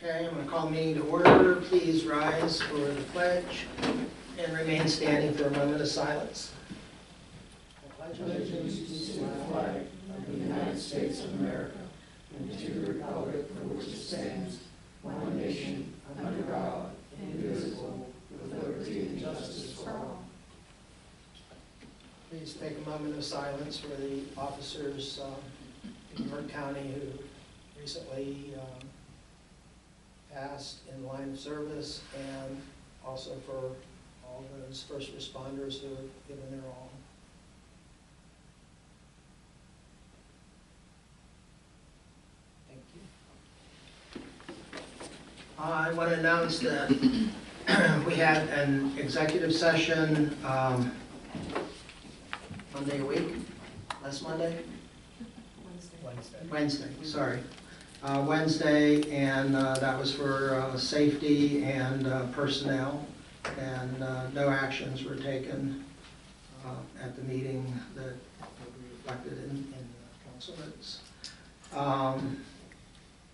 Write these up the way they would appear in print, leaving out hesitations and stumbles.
Okay, I'm going to call the meeting to order. Please rise for the pledge and remain standing for a moment of silence. I pledge Allegiance to the flag of the United States of America and to the republic for which it stands, one nation, under God, indivisible, with liberty and justice for all. Please take a moment of silence for the officers in York County who recently passed in the line of service, and also for all those first responders who have given their all. Thank you. I want to announce that we had an executive session Monday a week, last Monday? Wednesday, sorry. Wednesday, and that was for safety and personnel, and no actions were taken at the meeting that will be reflected in the council minutes.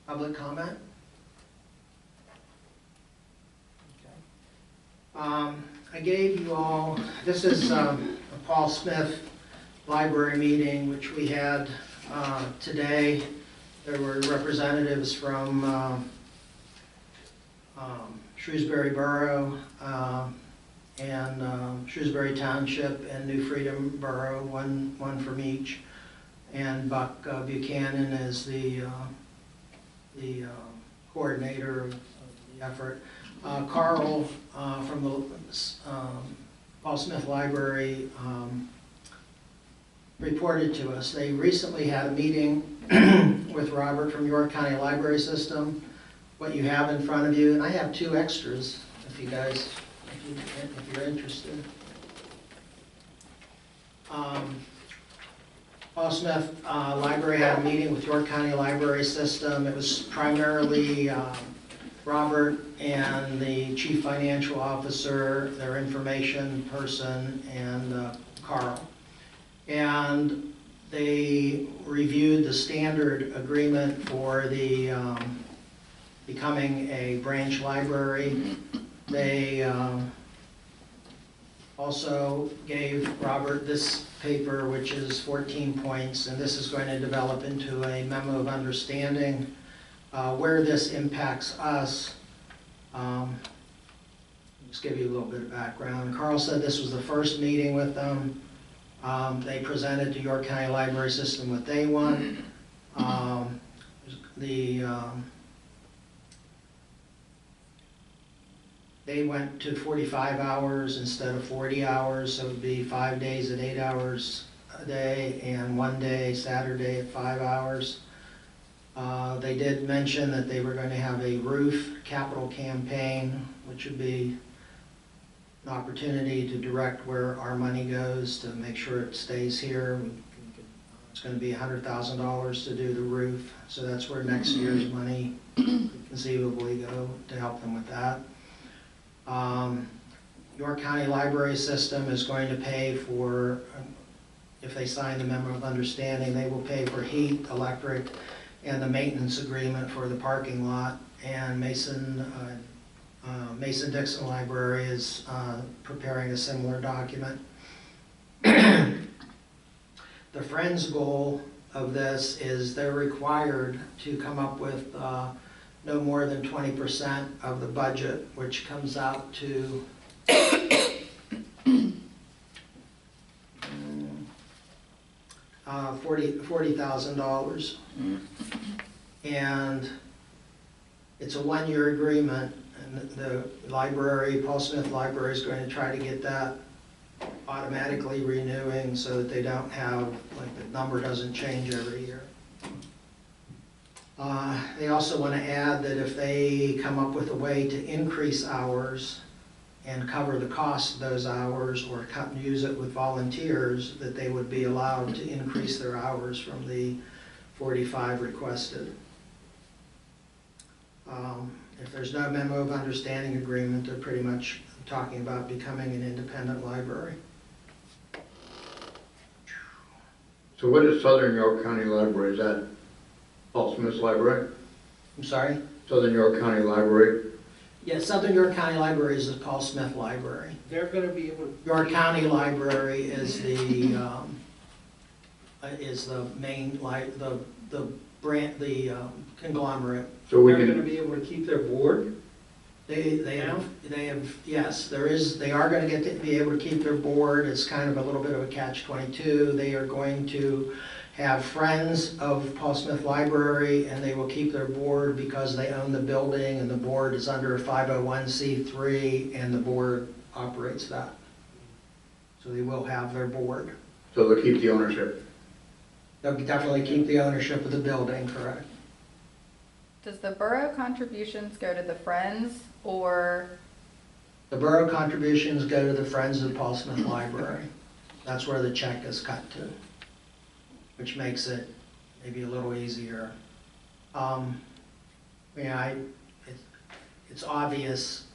Public comment? Okay. I gave you all, this is a Paul Smith library meeting, which we had today. There were representatives from Shrewsbury Borough and Shrewsbury Township and New Freedom Borough, one from each. And Buck Buchanan is the coordinator of the effort. Carl from the Paul Smith Library reported to us. They recently had a meeting with Robert from York County Library System. What you have in front of you, and I have two extras if you guys, if you're interested. Paul Smith Library had a meeting with York County Library System. It was primarily Robert and the Chief Financial Officer, their information person, and Carl. And they reviewed the standard agreement for the becoming a branch library. They also gave Robert this paper, which is 14 points, and this is going to develop into a memo of understanding where this impacts us. Just give you a little bit of background. Carl said this was the first meeting with them. They presented to York County Library System what they want. They went to 45 hours instead of 40 hours, so it would be 5 days at 8 hours a day, and 1 day, Saturday, at 5 hours. They did mention that they were going to have a roof capital campaign, which would be an opportunity to direct where our money goes to make sure it stays here. It's going to be $100,000 to do the roof, so that's where next year's money could conceivably go to help them with that. York County Library System is going to pay for, if they sign the memo of understanding, they will pay for heat, electric, and the maintenance agreement for the parking lot. And Mason-Dixon Library is preparing a similar document. The Friends' goal of this is they're required to come up with no more than 20% of the budget, which comes out to $40,000. And it's a one-year agreement, and the library, Paul Smith Library, is going to try to get that automatically renewing so that they don't have, like, the number doesn't change every year. They also want to add that if they come up with a way to increase hours and cover the cost of those hours, or use it with volunteers, that they would be allowed to increase their hours from the 45 requested. If there's no memo of understanding agreement, they're pretty much talking about becoming an independent library. So what is Southern York County Library? Is that Paul Smith's library? I'm sorry? Southern York County Library. Yeah, Southern York County Library is the Paul Smith Library. They're gonna be able to. York County Library is the main, the brand, the conglomerate. So we They're gonna can, be able to keep their board? They have, yes, they are gonna be able to keep their board. It's kind of a little bit of a catch-22. They are going to have friends of Paul Smith Library, and they will keep their board because they own the building, and the board is under a 501c3, and the board operates that. So they will have their board. so they'll keep the ownership. They'll definitely keep the ownership of the building, correct? Does the borough contributions go to the Friends or, The borough contributions go to the Friends of Paul Smith Library. That's where the check is cut to, which makes it maybe a little easier. It's obvious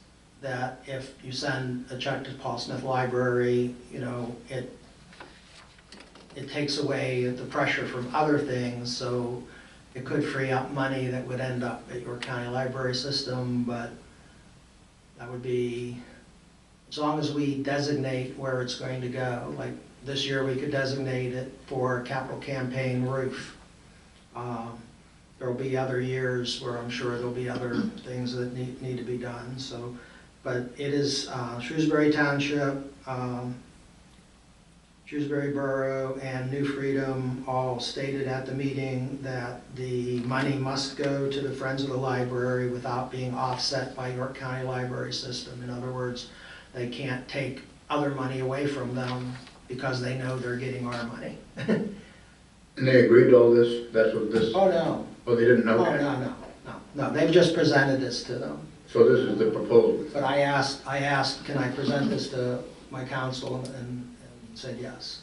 that if you send a check to Paul Smith Library, you know, it takes away the pressure from other things, so it could free up money that would end up at your county library system, but that would be, as long as we designate where it's going to go. Like this year, we could designate it for capital campaign roof. There'll be other years where I'm sure there'll be other things that need to be done, so. But it is Shrewsbury Township, Shrewsbury Borough, and New Freedom all stated at the meeting that the money must go to the Friends of the Library without being offset by York County Library System. In other words, they can't take other money away from them because they know they're getting our money. And they agreed to all this? That's what this, Oh, no. oh, they didn't know? Oh, no, they've just presented this to them. So this is the proposal? But I asked, can I present this to my council, and said yes.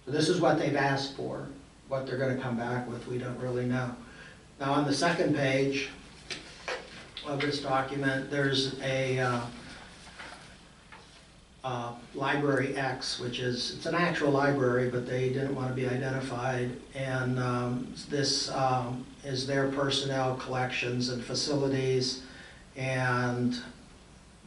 So this is what they've asked for. What they're gonna come back with, we don't really know. Now, on the second page of this document, there's a Library X, which is, it's an actual library, but they didn't want to be identified. And this is their personnel, collections, and facilities. And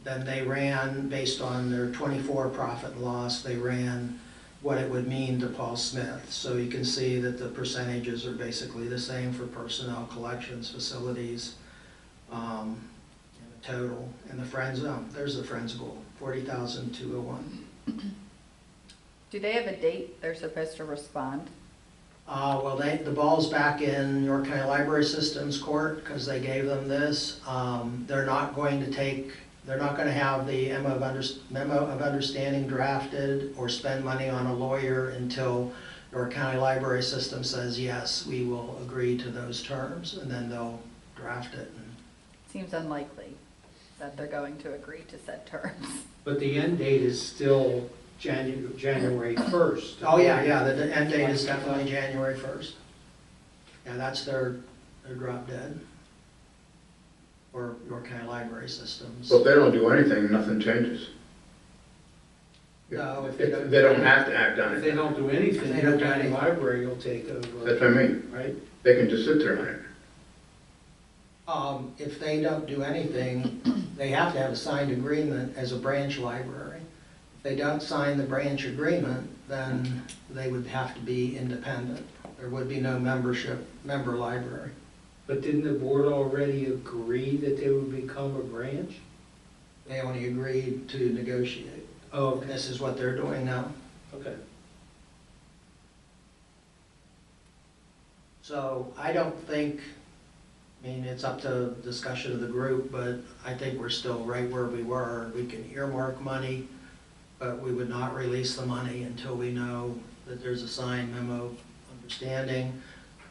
then they ran, based on their 24 profit and loss, they ran what it would mean to Paul Smith. So you can see that the percentages are basically the same for personnel, collections, facilities, and the total. And the Friends, there's the Friends goal, 40,201. do they have a date they're supposed to respond? Well, the ball's back in York County Library Systems Court because they gave them this. They're not going to have the memo of understanding drafted or spend money on a lawyer until York County Library System says, yes, we will agree to those terms, and then they'll draft it. Seems unlikely that they're going to agree to said terms. But the end date is still January 1st. Oh, yeah, the end date is definitely January 1st. Yeah, that's their drop dead. Or York County Library Systems. Well, if they don't do anything, nothing changes. No, if They don't have to act on If they it. don't do anything, If they don't the do county anything. library will take That's over, what I mean. right? They can just sit there on it. If they don't do anything, they have to have a signed agreement as a branch library. If they don't sign the branch agreement, then they would have to be independent. There would be no member library. But didn't the board already agree that they would become a branch? They only agreed to negotiate. Oh, And this is what they're doing now. okay. So I don't think, it's up to discussion of the group, but I think we're still right where we were. We can earmark money, but we would not release the money until we know that there's a signed memo of understanding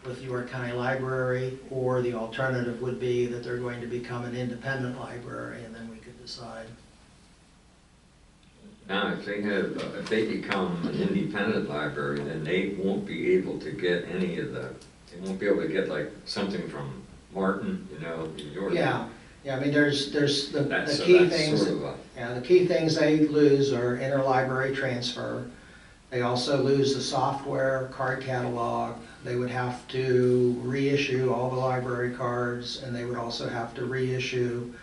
with York County Library, or the alternative would be that they're going to become an independent library, and then we could decide. Now, if they become an independent library, then they won't be able to get any of they won't be able to get like something from Martin, your. Yeah, there's the That's key things. sort of Yeah, the key things they lose are interlibrary transfer. They also lose the software, card catalog, They would have to reissue all the library cards, and they would also have to reissue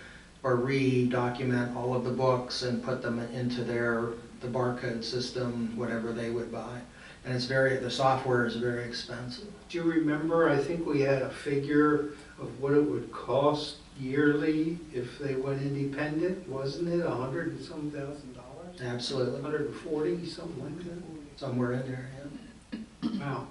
or re-document all of the books and put them into the barcode system, whatever they would buy. And the software is very expensive. Do you remember, I think we had a figure of what it would cost yearly if they went independent, wasn't it, $100 and some thousand? Absolutely, 140, something like that? somewhere in there, yeah. Wow.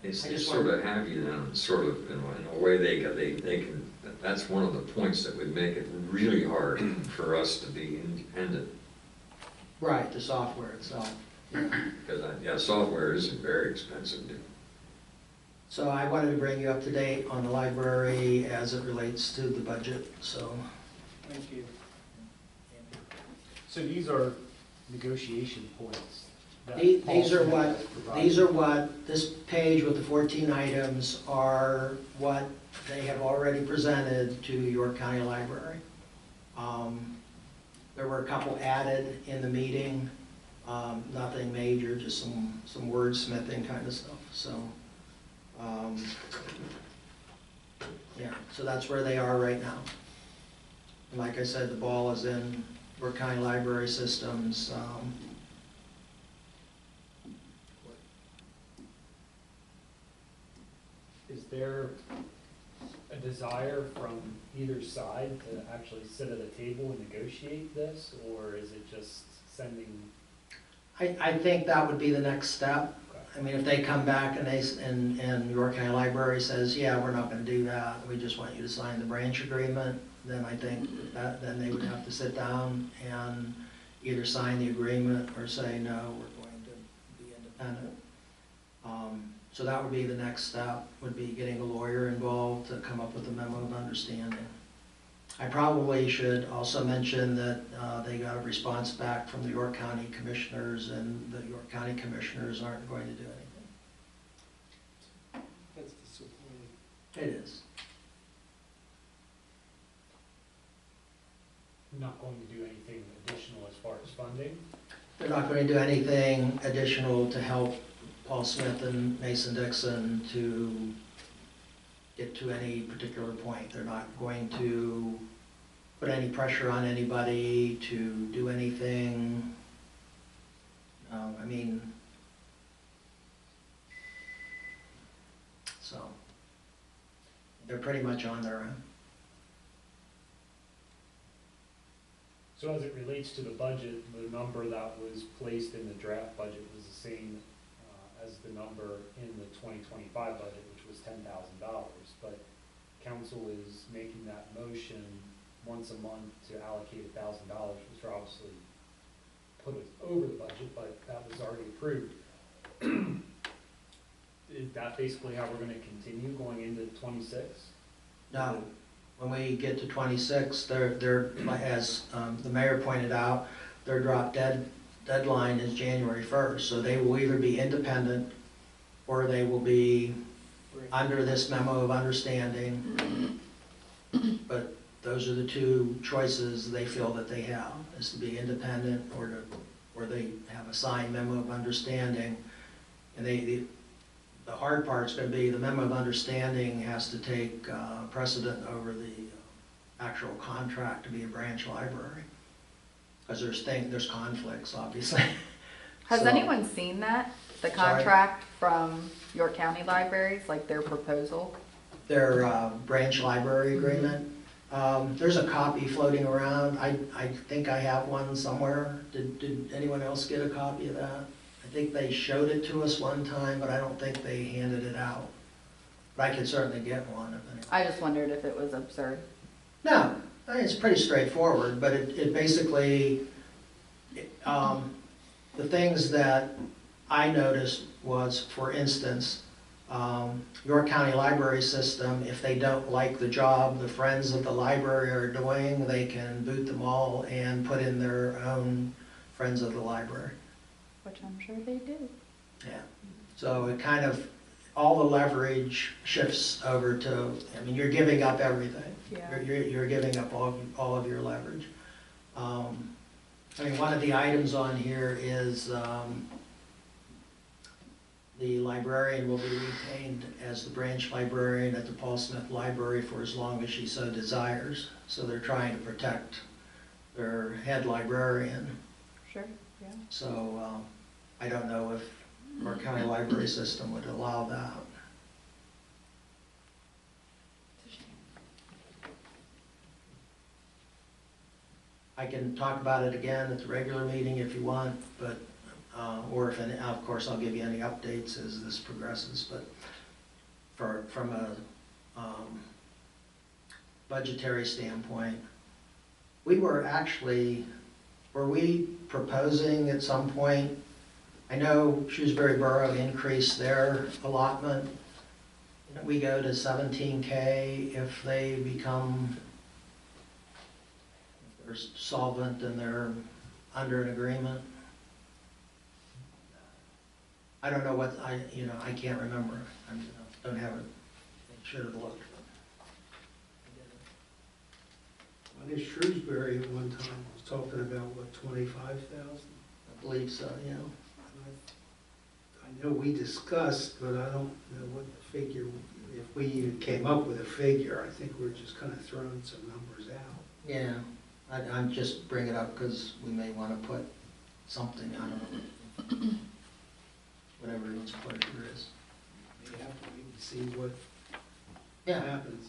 They I just sort of have you then, sort of, in a way, they can, that's one of the points that would make it really hard for us to be independent. Right, the software itself. Because, software is very expensive. So I wanted to bring you up to date on the library as it relates to the budget, so. Thank you. So these are negotiation points? that These are Paul what, has provided. this page with the 14 items are what they have already presented to York County Library. There were a couple added in the meeting, nothing major, just some wordsmithing kind of stuff, so. Yeah, so that's where they are right now. And like I said, the ball is in York County Library Systems. Is there a desire from either side to actually sit at a table and negotiate this, or is it just sending? I think that would be the next step. Okay. I mean, if they come back and and York County Library says, yeah, we're not gonna do that, we just want you to sign the branch agreement, then I think then they would have to sit down and either sign the agreement or say, no, we're going to be independent. So that would be the next step, would be getting a lawyer involved to come up with a memo of understanding. I probably should also mention that they got a response back from the York County Commissioners, and the York County Commissioners aren't going to do anything. That's disappointing. It is. Not going to do anything additional as far as funding? They're not going to do anything additional to help Paul Smith and Mason Dixon to get to any particular point. They're not going to put any pressure on anybody to do anything. I mean, so they're pretty much on their own. So as it relates to the budget, the number that was placed in the draft budget was the same as the number in the 2025 budget, which was $10,000. But council is making that motion once a month to allocate $1,000, which will obviously put us over the budget, but that was already approved. Is that basically how we're going to continue going into 26? No, when we get to 26, they're as the mayor pointed out, their deadline is January 1st, so they will either be independent or they will be under this memo of understanding. But those are the two choices they feel that they have, is to be independent or they have a signed memo of understanding. And the hard part's going to be the memo of understanding has to take precedent over the actual contract to be a branch library. Because there's conflicts, obviously. Has So- anyone seen that? The Sorry? contract from York County Libraries, like their proposal? Their branch library agreement. There's a copy floating around. I think I have one somewhere. Did anyone else get a copy of that? I think they showed it to us one time, but I don't think they handed it out. But I could certainly get one if anyone. I just wondered if it was absurd. No, I mean, it's pretty straightforward, but it basically, the things that I noticed was, for instance, York County Library System, if they don't like the job the Friends of the Library are doing, they can boot them all and put in their own Friends of the Library. Which I'm sure they do. Yeah, so it kind of, all the leverage shifts over to, I mean, you're giving up everything. Yeah. You're giving up all of your leverage. I mean, one of the items on here is, the librarian will be retained as the branch librarian at the Paul Smith Library for as long as she so desires. So they're trying to protect their head librarian. Sure, yeah. So, I don't know if our county library system would allow that. It's a shame. I can talk about it again at the regular meeting if you want, but, or if, any, of course, I'll give you any updates as this progresses, but from a budgetary standpoint, we were actually, were we proposing at some point, I know Shrewsbury Borough increased their allotment. Didn't we go to 17K if they become, if they're solvent and they're under an agreement? I don't know what, I can't remember. I don't have it. I should have looked. I guess Shrewsbury at one time was talking about, what, 25,000? I believe so, yeah. I know we discussed, but I don't know what the figure, if we even came up with a figure. I think we're just kind of throwing some numbers out. Yeah, I'm just bringing it up because we may want to put something, I don't know, whatever everyone's pleasure is. We have to wait and see what Yeah, happens.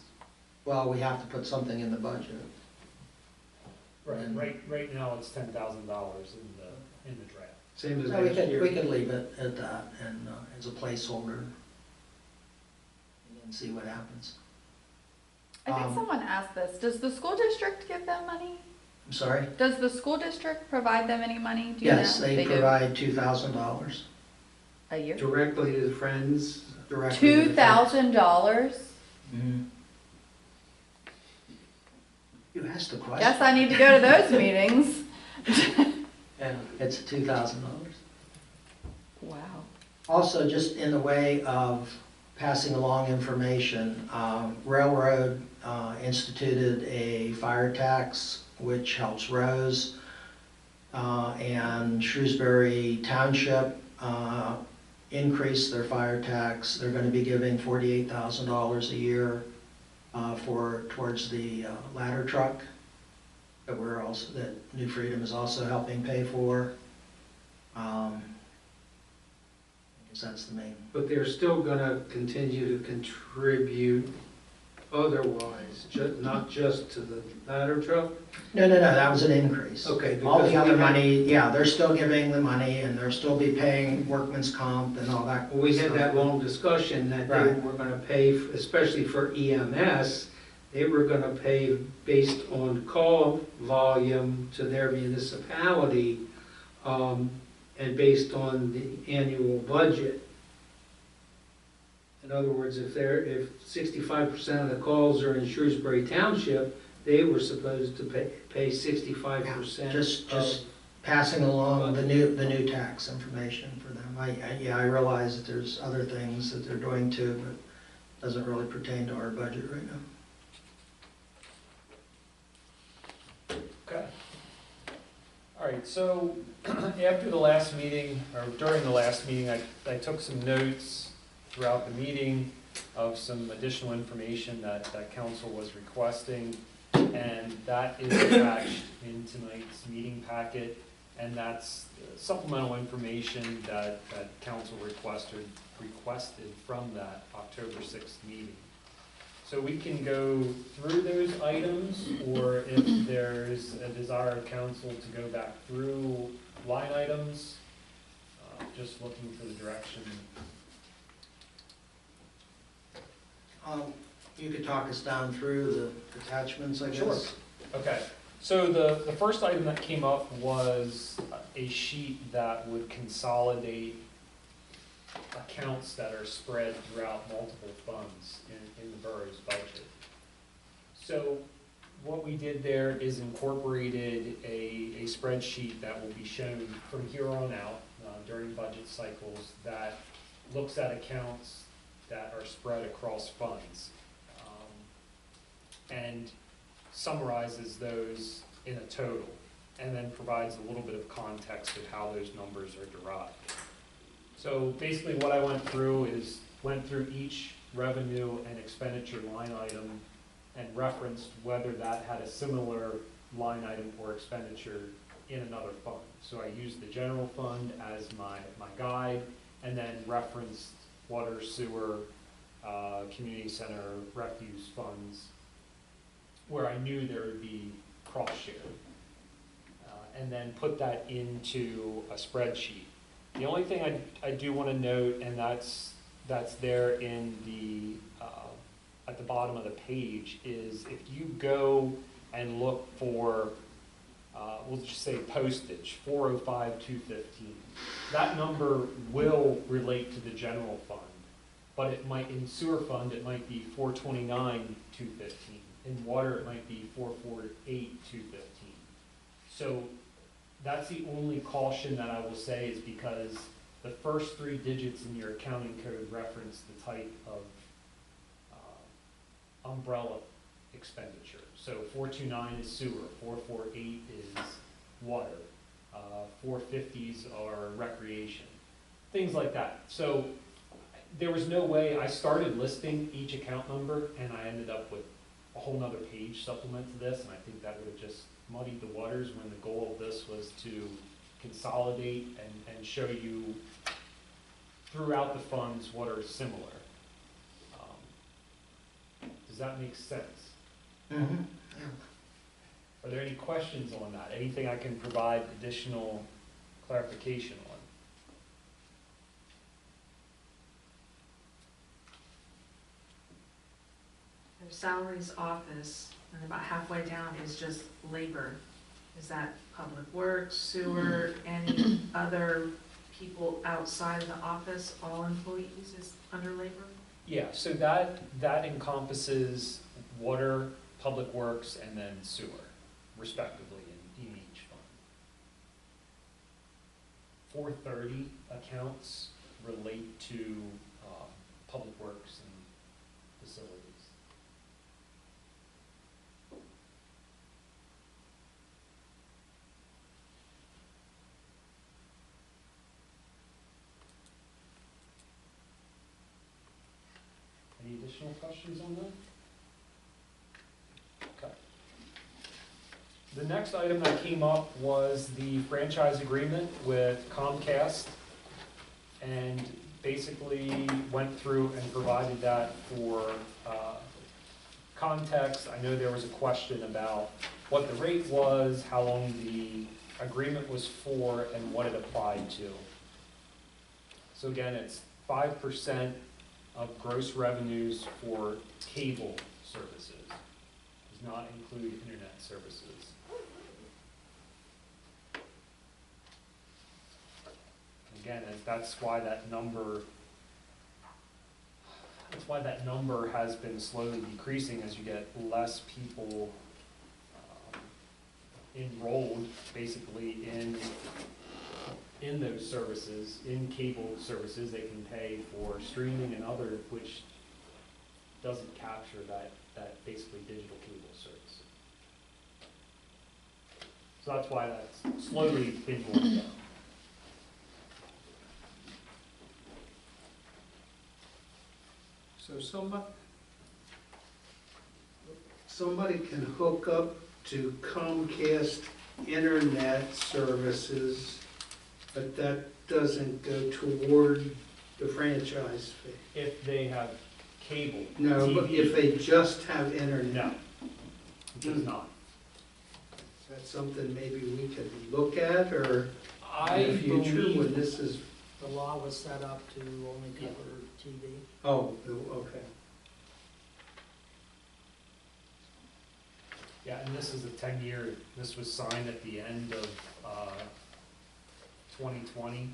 well, we have to put something in the budget. Right now, it's $10,000 in the draft. Same as No, we last could year. leave it at that and as a placeholder and see what happens. I think Um, someone asked this, does the school district give them money? I'm sorry? Does the school district provide them any money? Do you know? Yes, they do? provide $2,000 A year? Directly to the Friends. directly. to the $2,000? Mhm. You asked the question. Guess I need to go to those meetings. Yeah, it's $2,000. Wow. Also, just in the way of passing along information, Railroad instituted a fire tax which helps Rose, and Shrewsbury Township increased their fire tax. They're going to be giving $48,000 a year towards the ladder truck that New Freedom is also helping pay for. I guess that's the main. But they're still gonna continue to contribute otherwise, not just to the ladder truck? No, that was an increase. Okay. All because the other we had- money, yeah, they're still giving the money and they'll still be paying workman's comp and all that. We had stuff. that long discussion that they Right. were gonna pay, especially for EMS, they were gonna pay based on call volume to their municipality, and based on the annual budget. In other words, if 65% of the calls are in Shrewsbury Township, they were supposed to pay 65% Just passing along the new tax information for them. I realize that there's other things that they're doing too, but it doesn't really pertain to our budget right now. Okay. All right, so after the last meeting, or during the last meeting, I took some notes throughout the meeting of some additional information that council was requesting, and that is attached in tonight's meeting packet, and that's supplemental information that council requested from that October 6th meeting. So we can go through those items, or if there's a desire of council to go back through line items, just looking for the direction. You could talk us down through the attachments, I guess. Sure. Okay, so the first item that came up was a sheet that would consolidate accounts that are spread throughout multiple funds in the borough's budget. So what we did there is incorporated a spreadsheet that will be shown from here on out during budget cycles that looks at accounts that are spread across funds and summarizes those in a total. and then provides a little bit of context of how those numbers are derived. So basically what I went through each revenue and expenditure line item and referenced whether that had a similar line item or expenditure in another fund. So I used the general fund as my guide, and then referenced water, sewer, community center, refuse funds, where I knew there would be cross share. And then put that into a spreadsheet. The only thing I do want to note, and that's there in the, at the bottom of the page, is if you go and look for, we'll just say postage, 405,215, that number will relate to the general fund, but it might, in sewer fund, it might be 429,215. In water, it might be 448,215. So that's the only caution that I will say, is because the first 3 digits in your accounting code reference the type of umbrella expenditure. So 429 is sewer, 448 is water, 450s are recreation, things like that. So there was no way, I started listing each account number and I ended up with a whole nother page supplement to this, and I think that would have just muddied the waters when the goal of this was to consolidate and show you throughout the funds what are similar. Does that make sense? Mm-hmm. Are there any questions on that? Anything I can provide additional clarification on? Their salaries office, and about halfway down is just labor. Is that public works, sewer, any other people outside of the office, all employees is under labor? Yeah, so that encompasses water, public works, and then sewer, respectively, in each fund. 430 accounts relate to public works and facilities. Any additional questions on that? Okay. The next item that came up was the franchise agreement with Comcast, and basically went through and provided that for context. I know there was a question about what the rate was, how long the agreement was for, and what it applied to. So again, it's 5% of gross revenues for cable services. Does not include internet services. Again, that's why that number has been slowly decreasing as you get less people enrolled basically in those services, in cable services. They can pay for streaming and other, which doesn't capture that basically digital cable service. So that's why that's slowly been going down. So somebody can hook up to Comcast internet services, but that doesn't go toward the franchise fee. If they have cable, No, but TV, if they just have internet. no, it does not. Is that something maybe we could look at, or in I the future believe when this is, The law was set up to only cover TV. oh, okay. Yeah, and this is a 10-year, this was signed at the end of 2020,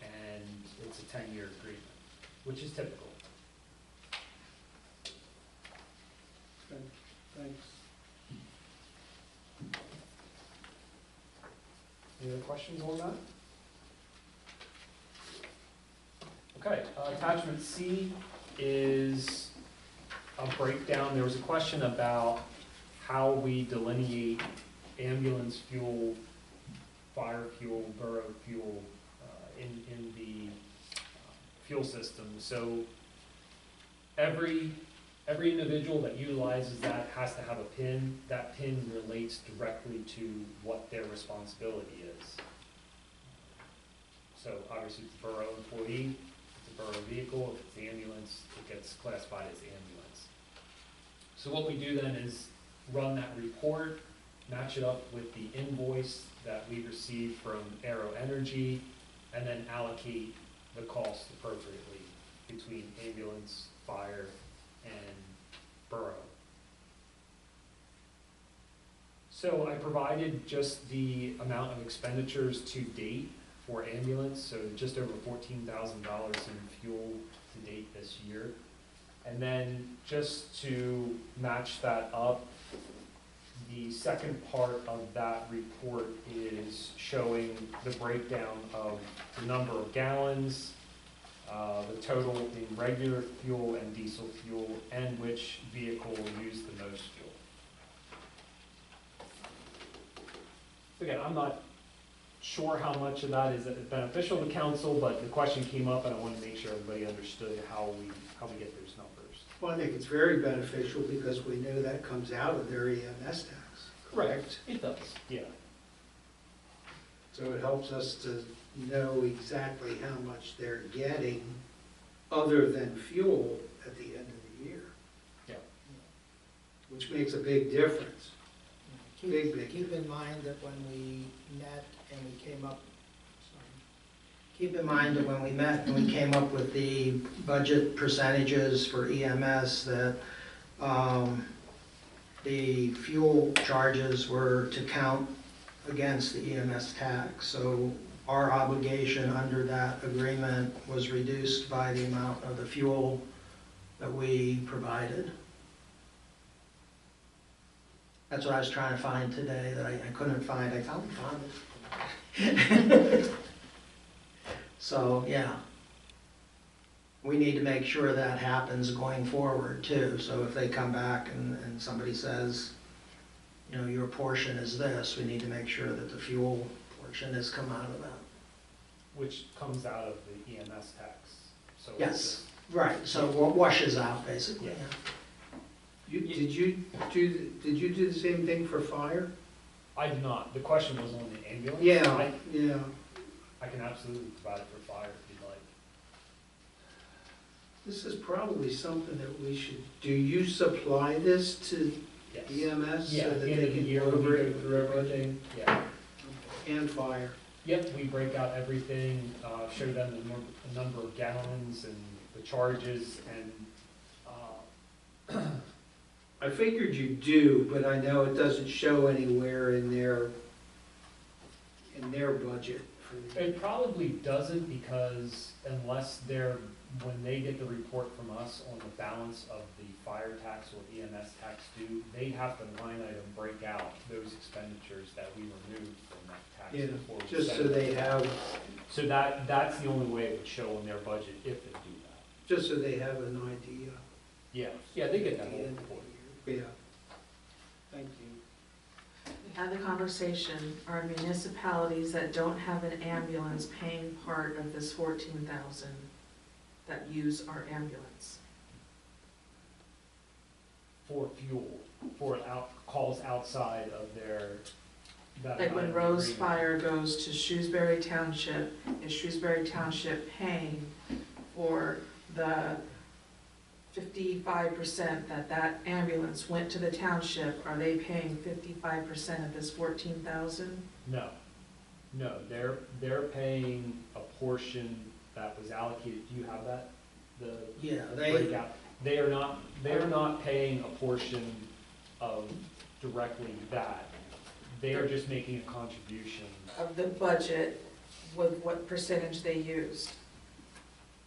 and it's a 10-year agreement, which is typical. Okay, thanks. Any other questions on that? Okay, attachment C is a breakdown. There was a question about how we delineate ambulance fuel, fire fuel, borough fuel in the fuel system. So every individual that utilizes that has to have a PIN. That PIN relates directly to what their responsibility is. So obviously, if it's a borough employee, if it's a borough vehicle, if it's the ambulance, it gets classified as ambulance. So what we do then is run that report, match it up with the invoice that we received from Aero Energy, and then allocate the cost appropriately between ambulance, fire, and borough. So I provided just the amount of expenditures to date for ambulance, so just over $14,000 in fuel to date this year. And then just to match that up, the second part of that report is showing the breakdown of the number of gallons, the total in regular fuel and diesel fuel, and which vehicle will use the most fuel. Again, I'm not sure how much of that is beneficial to council, but the question came up and I wanted to make sure everybody understood how we get those numbers. Well, I think it's very beneficial because we know that comes out of their EMS tax. Correct. It does. Yeah. So it helps us to know exactly how much they're getting other than fuel at the end of the year. Yeah. Which makes a big difference. Big Keep in mind that when we met and we came up, Keep in mind that when we met and we came up with the budget percentages for EMS, that the fuel charges were to count against the EMS tax. So our obligation under that agreement was reduced by the amount of the fuel that we provided. That's what I was trying to find today that I couldn't find. I found it. So, yeah. We need to make sure that happens going forward too. So if they come back and somebody says, you know, your portion is this, we need to make sure that the fuel portion has come out of that. Which comes out of the EMS tax. So Yes, right, so what washes out basically. Yeah. Did you do the same thing for fire? I did not. The question was on the ambulance. Yeah, yeah. I can absolutely provide it for fire if you'd like. This is probably something that we should, do you supply this to Yes. EMS Yeah, so at that the end they of the can year, go when we over go it through everything. Yeah. and fire? Yep, we break out everything, show them the number of gallons and the charges and, I figured you do, but I know it doesn't show anywhere in their budget. For the- it probably doesn't because unless when they get the report from us on the balance of the fire tax or EMS tax due, they have to line item break out those expenditures that we removed from that tax Yeah, before we just so send it. they have, So that's the only way it would show on their budget if they do that. just so they have an idea. Yeah, they get that at the whole end of the report. year. Yeah. Thank you. We had the conversation, are municipalities that don't have an ambulance paying part of this 14,000 that use our ambulance? For fuel, for calls outside of their. that Like when line Rose agreement. Fire goes to Shrewsbury Township, is Shrewsbury Township paying for the 55% that ambulance went to the township? Are they paying 55% of this 14,000? No, they're paying a portion that was allocated, do you have that? The Yeah, they, breakout, they are not paying a portion of directly that. They are just making a contribution. Of the budget, with what percentage they used?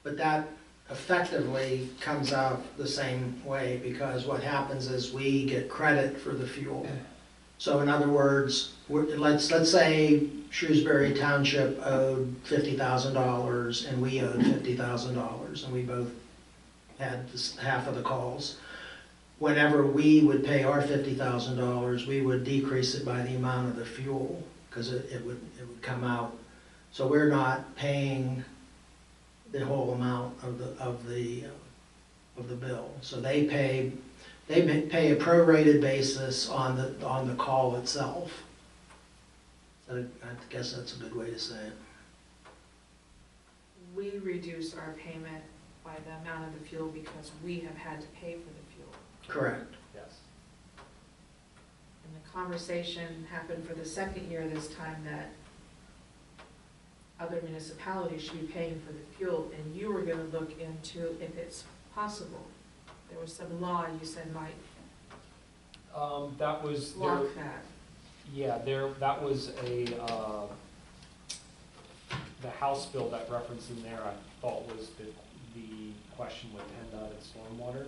but that effectively comes out the same way, because what happens is we get credit for the fuel. So in other words, let's say Shrewsbury Township owed $50,000 and we owed $50,000, and we both had half of the calls. whenever we would pay our $50,000, we would decrease it by the amount of the fuel, because it would come out. So we're not paying the whole amount of the bill. So they pay a prorated basis on the call itself. I guess that's a good way to say it. We reduce our payment by the amount of the fuel because we have had to pay for the fuel. Correct. Yes. And the conversation happened for the second year this time that other municipalities should be paying for the fuel, and you were gonna look into if it's possible. There was some law you said might That was, block that. yeah, that was the House bill that referenced in there, I thought was the question with PennDOT and stormwater.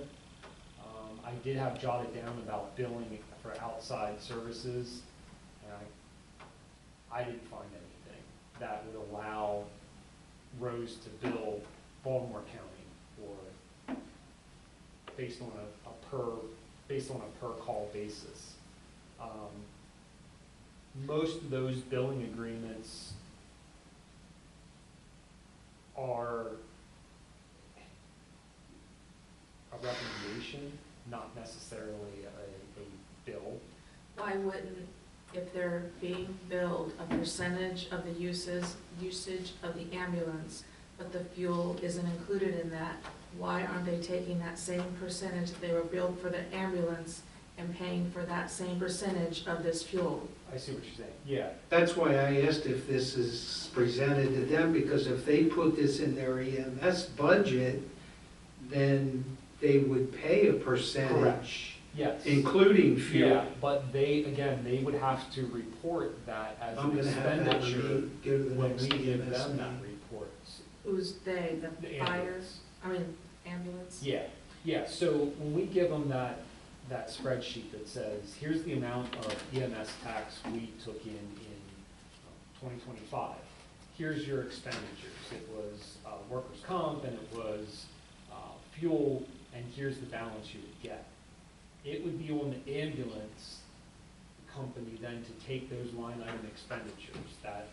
I did have jotted down about billing for outside services, and I didn't find anything that would allow Rose to bill Baltimore County or based on a per call basis. Most of those billing agreements are a recommendation, not necessarily a bill. Why wouldn't, if they're being billed a percentage of the usage of the ambulance, but the fuel isn't included in that, why aren't they taking that same percentage that they were billed for the ambulance and paying for that same percentage of this fuel? I see what you're saying, yeah. That's why I asked if this is presented to them, because if they put this in their EMS budget, then they would pay a percentage, Yes. including fuel. Yeah, but they would have to report that as I'm an gonna have that expenditure go to the when next we give EMS them that meeting. report. Who's they, the The buyers? Ambulance? Yeah, so when we give them that spreadsheet that says, here's the amount of EMS tax we took in 2025. Here's your expenditures. It was workers' comp and it was fuel, and here's the balance you would get. It would be on the ambulance company then to take those line item expenditures, that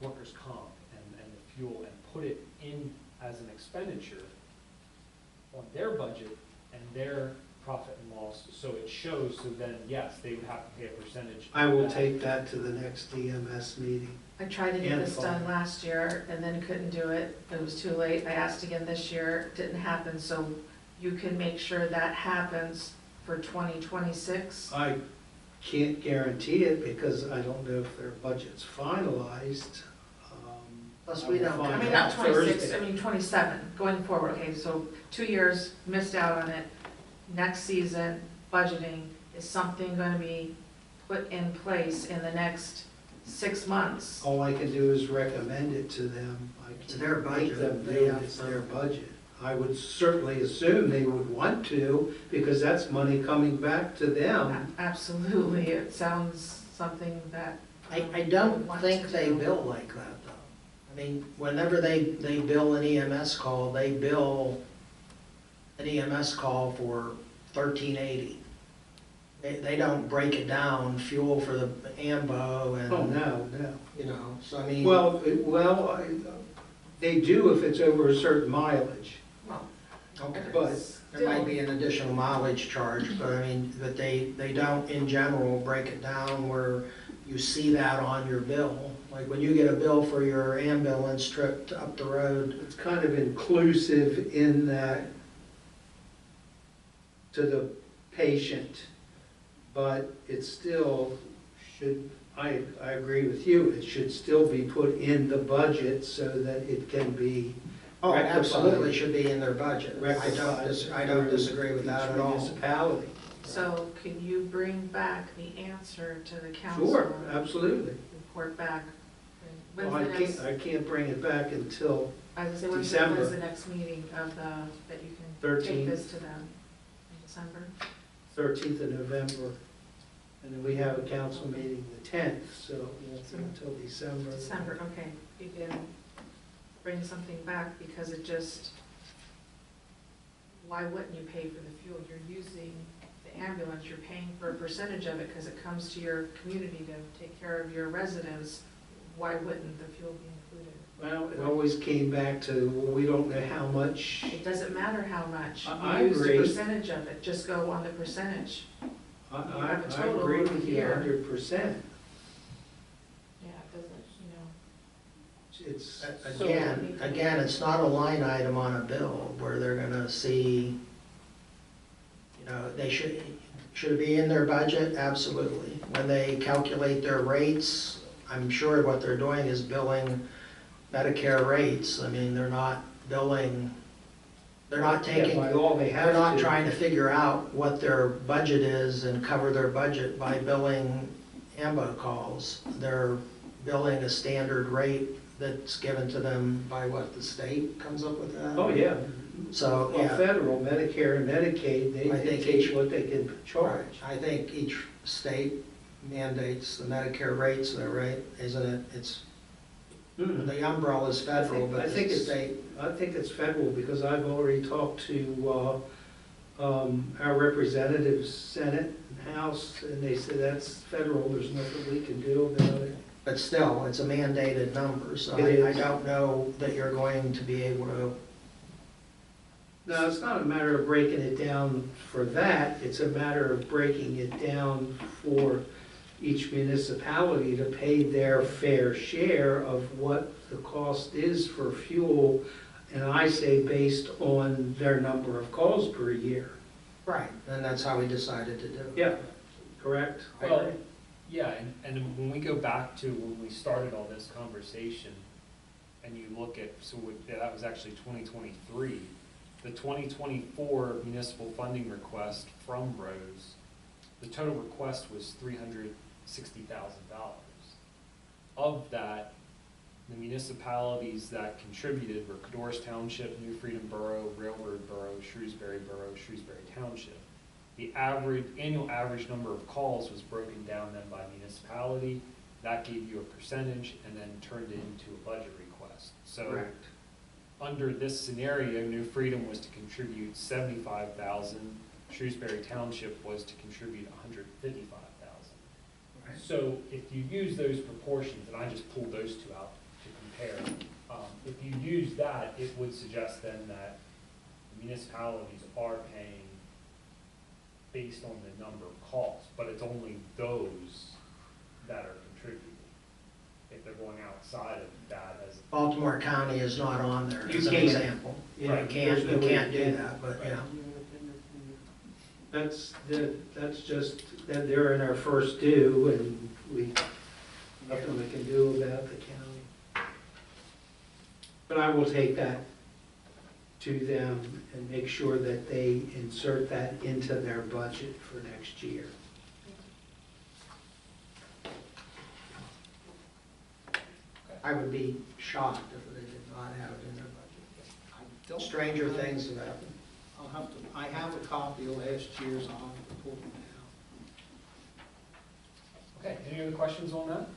workers' comp and the fuel, and put it in as an expenditure on their budget and their profit and loss, so it shows, so then, yes, they would have to pay a percentage. I will take that to the next EMS meeting. I tried to get And this done last year and then couldn't do it. It was too late. I asked again this year, it didn't happen, so you can make sure that happens for 2026. I can't guarantee it because I don't know if their budget's finalized. Plus, I we will don't- find I mean, out not 26, Thursday. I mean 27, going forward. Okay, so 2 years, missed out on it. Next season, budgeting, is something gonna be put in place in the next 6 months? All I can do is recommend it to them. I It's can't their make budget. them They do have it's some- their budget. I would certainly assume they would want to, because that's money coming back to them. Absolutely, it sounds something that. I don't want think to they do. bill like that, though. I mean, whenever they bill an EMS call, they bill an EMS call for $13.80. They don't break it down, fuel for the AMBO and. Oh, no. You know, so I mean. Well, they do if it's over a certain mileage. Okay. But There might be an additional mileage charge, but I mean, but they don't in general break it down where you see that on your bill. Like when you get a bill for your ambulance trip up the road, it's kind of inclusive in that to the patient, but it still should, I agree with you, it should still be put in the budget so that it can be oh, it rectified. absolutely should be in their budget. I don't disagree with that at Each all. municipality. So can you bring back the answer to the council? Sure, absolutely. Report back. When's Well, the next, I can't bring it back until I was gonna say, December. when's the next meeting of that you can 13th. take this to them? In December? 13th of November. And then we have a council meeting the 10th, so it won't be until December. December, okay. You can bring something back because it just, why wouldn't you pay for the fuel? You're using the ambulance, you're paying for a percentage of it because it comes to your community to take care of your residents. Why wouldn't the fuel be included? Well, it always came back to, well, we don't know how much. It doesn't matter how much. I You use agree. the percentage of it, just go on the percentage. I have a total agree over with you here. 100%. Yeah, it doesn't, It's, Again, it's not a line item on a bill where they're gonna see, they should it be in their budget? Absolutely. When they calculate their rates, I'm sure what they're doing is billing Medicare rates. I mean, they're not billing, they're not taking, by law, they have they're not to. trying to figure out what their budget is and cover their budget by billing AMBA calls. They're billing a standard rate that's given to them by what, the state comes up with that? Oh, yeah. So, Well, yeah. federal, Medicare and Medicaid, they I think dictate each- what they can charge. I think each state mandates the Medicare rates, though, right? Isn't it? It's, Mhm. the umbrella is federal, but I think the it's- state, I think it's federal, because I've already talked to our representatives, Senate and House, and they said that's federal, there's nothing we can do about it. but still, it's a mandated number, so It I is. don't know that you're going to be able to, No, it's not a matter of breaking it down for that, it's a matter of breaking it down for each municipality to pay their fair share of what the cost is for fuel, and I say based on their number of calls per year. right, and that's how we decided to do it. Yeah, correct? I Well, agree. yeah, and when we go back to when we started all this conversation, and you look at, that was actually 2023, the 2024 municipal funding request from Borough, the total request was $360,000. Of that, the municipalities that contributed were Cadorus Township, New Freedom Borough, Railroad Borough, Shrewsbury Borough, Shrewsbury Township. The annual average number of calls was broken down then by municipality. That gave you a percentage and then turned it into a budget request. So Correct. under this scenario, New Freedom was to contribute 75,000. Shrewsbury Township was to contribute 155,000. Right. So if you use those proportions, and I just pulled those two out to compare, if you use that, it would suggest then that municipalities are paying based on the number of calls, but it's only those that are contributing. If they're going outside of that as. Baltimore County is not on there You as an can't. example. Yeah, You can't, there's no you way can't to do do that, but yeah. That's just, that they're in our first due, and nothing we can do about the county. But I will take that to them and make sure that they insert that into their budget for next year. I would be shocked if they did not have it in their budget. I don't Stranger have- things have happened. I'll have to, I have a copy of last year's, I'll have to pull them out. Okay, any other questions on that?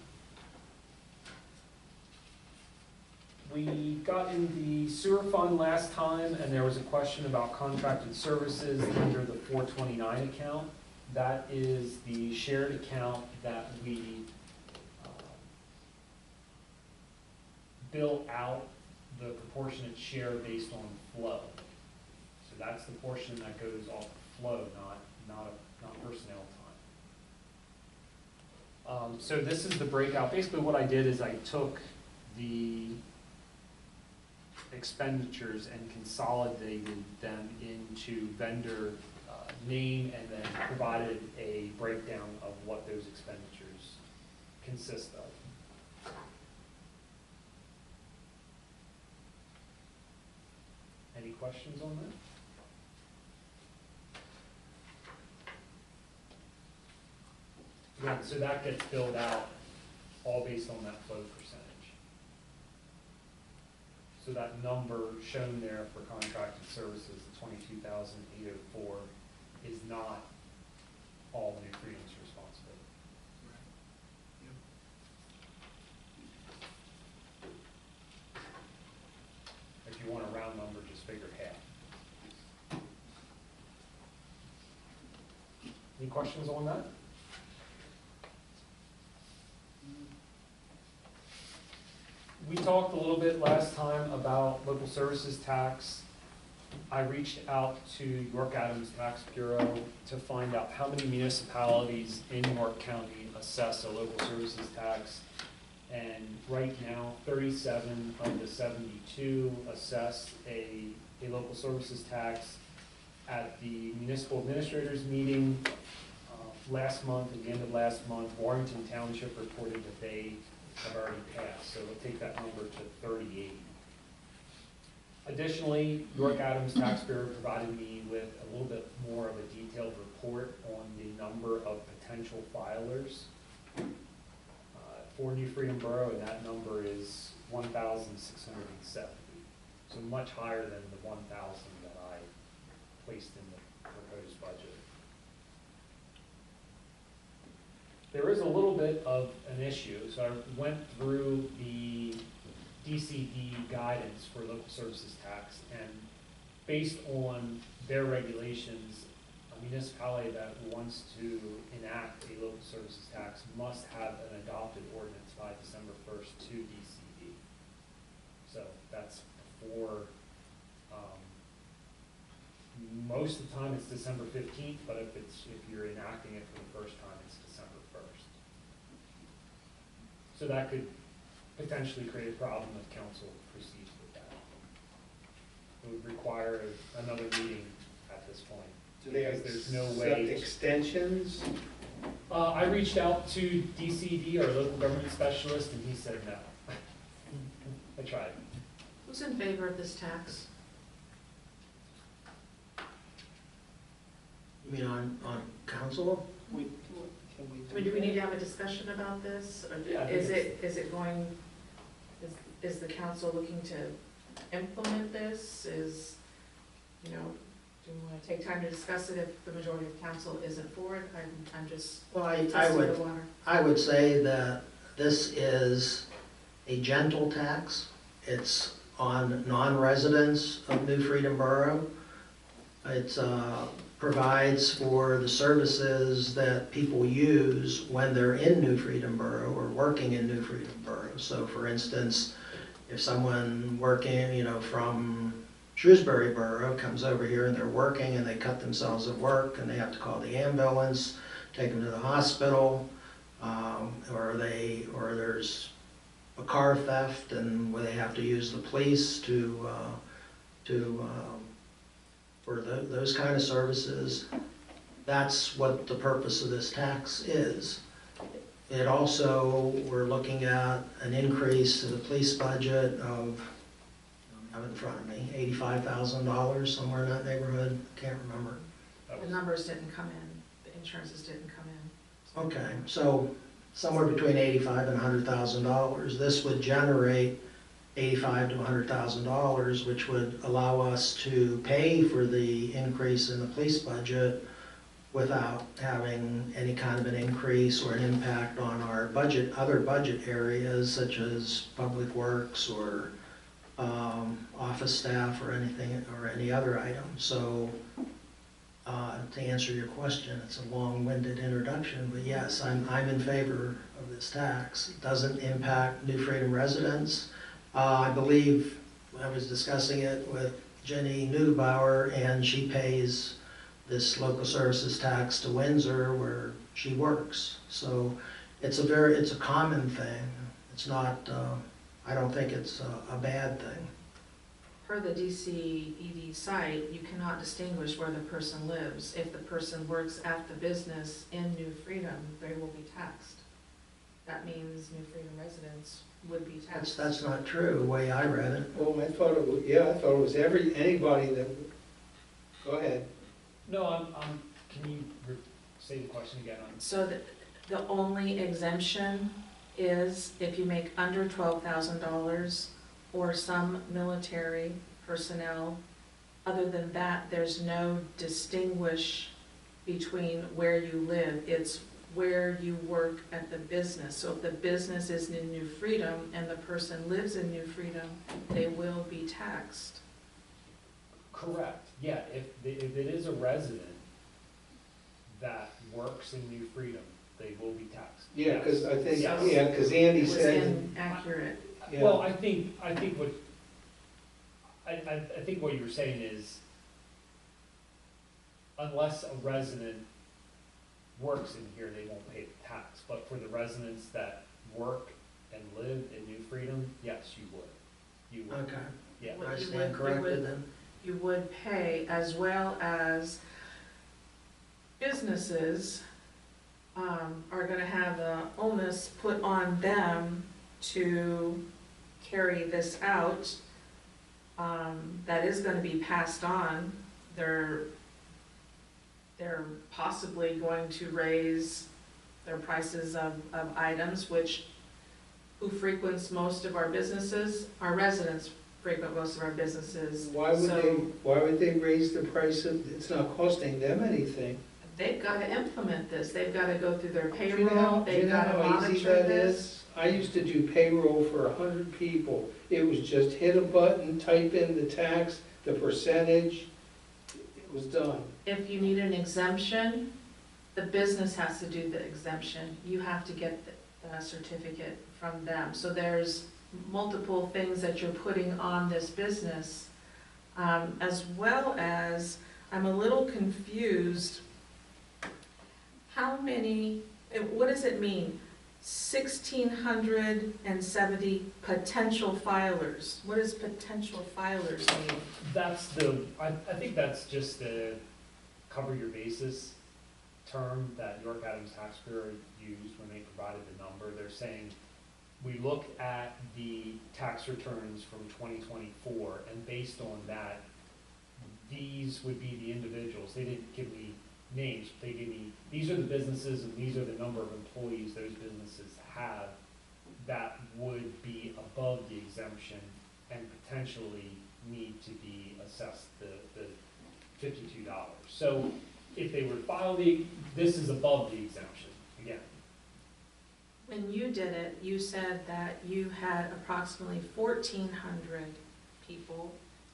We got in the sewer fund last time, and there was a question about contracted services under the 429 account. That is the shared account that we bill out the proportionate share based on flow. So that's the portion that goes off the flow, not personnel time. So this is the breakout. Basically what I did is I took the expenditures and consolidated them into vendor name and then provided a breakdown of what those expenditures consist of. Any questions on that? Again, so that gets filled out all based on that flow percentage. So that number shown there for contracted services, the 22,804, is not all New Freedom's responsibility. If you want a round number, just figure half. Any questions on that? We talked a little bit last time about local services tax. I reached out to York Adams Tax Bureau to find out how many municipalities in York County assess a local services tax. And right now, 37 of the 72 assess a local services tax. At the municipal administrators meeting last month, at the end of last month, Warrington Township reported that they have already passed, so we'll take that number to 38. Additionally, York Adams Tax Bureau provided me with a little bit more of a detailed report on the number of potential filers for New Freedom Borough, and that number is 1,670. So much higher than the 1,000 that I placed in the proposed budget. There is a little bit of an issue, so I went through the DCD guidance for local services tax, and based on their regulations, a municipality that wants to enact a local services tax must have an adopted ordinance by December 1st to DCD. So that's before, most of the time it's December 15th, but if you're enacting it for the first time, it's December 1st. So that could potentially create a problem if council proceeds with that. It would require another meeting at this point. Do they Because there's no accept way. extensions? I reached out to DCD, our local government specialist, and he said no. I tried. Who's in favor of this tax? You mean on council? We, can I mean, do we need to have a discussion about this? Or Yeah, I think is it going, is the council looking to implement this? Do we want to take time to discuss it if the majority of council isn't for it? I'm just Well, I testing the would, water. I would say that this is a gentle tax. It's on non-residents of New Freedom Borough. It provides for the services that people use when they're in New Freedom Borough or working in New Freedom Borough. So for instance, if someone working, from Shrewsbury Borough comes over here and they're working and they cut themselves at work and they have to call the ambulance, take them to the hospital, or there's a car theft and where they have to use the police for those kind of services. That's what the purpose of this tax is. It also, we're looking at an increase to the police budget of, I have it in front of me, $85,000, somewhere in that neighborhood, can't remember. The numbers didn't come in, the insurances didn't come in. Okay, so somewhere between $85,000 and $100,000. This would generate $85,000 to $100,000, which would allow us to pay for the increase in the police budget without having any kind of an increase or an impact on our budget, other budget areas such as public works or office staff or anything, or any other item. So to answer your question, it's a long-winded introduction, but yes, I'm in favor of this tax. It doesn't impact New Freedom residents. I believe I was discussing it with Jenny Neubauer, and she pays this local services tax to Windsor where she works. So it's a common thing. It's not, I don't think it's a bad thing. Per the DCED site, you cannot distinguish where the person lives. If the person works at the business in New Freedom, they will be taxed. That means New Freedom residents would be taxed. That's not true, the way I read it. Well, I thought it was anybody that, go ahead. No, can you say the question again? So the only exemption is if you make under $12,000 or some military personnel. Other than that, there's no distinguish between where you live. It's where you work at the business. So if the business is in New Freedom and the person lives in New Freedom, they will be taxed. Correct, yeah, if it is a resident, that works in New Freedom, they will be taxed. Yeah, because I think, Yes. yeah, because Andy It was said, inaccurate. yeah. Well, I think what, I think what you were saying is, unless a resident works in here, they won't pay the tax, but for the residents that work and live in New Freedom, yes, you would. You would, Okay, yeah. What I you stand would- corrected then. You would pay, as well as businesses are gonna have the onus put on them to carry this out. That is gonna be passed on. They're possibly going to raise their prices of items, which, who frequents most of our businesses? Our residents frequent most of our businesses. Why would they raise the price of, it's not costing them anything. They've gotta implement this, they've gotta go through their Do you know payroll, do you they've know gotta how easy monitor that this. is? I used to do payroll for 100 people. It was just hit a button, type in the tax, the percentage, it was done. If you need an exemption, the business has to do the exemption, you have to get the certificate from them. So there's multiple things that you're putting on this business, as well as, I'm a little confused. How many, what does it mean? 1,670 potential filers. What does potential filers mean? That's I think that's just the cover your basis term that York Adams Tax Bureau used when they provided the number. They're saying, we looked at the tax returns from 2024, and based on that, these would be the individuals. They didn't give me names, they gave me, these are the businesses and these are the number of employees those businesses have that would be above the exemption and potentially need to be assessed the $52. So if they were to file this is above the exemption, again. When you did it, you said that you had approximately 1,400 people.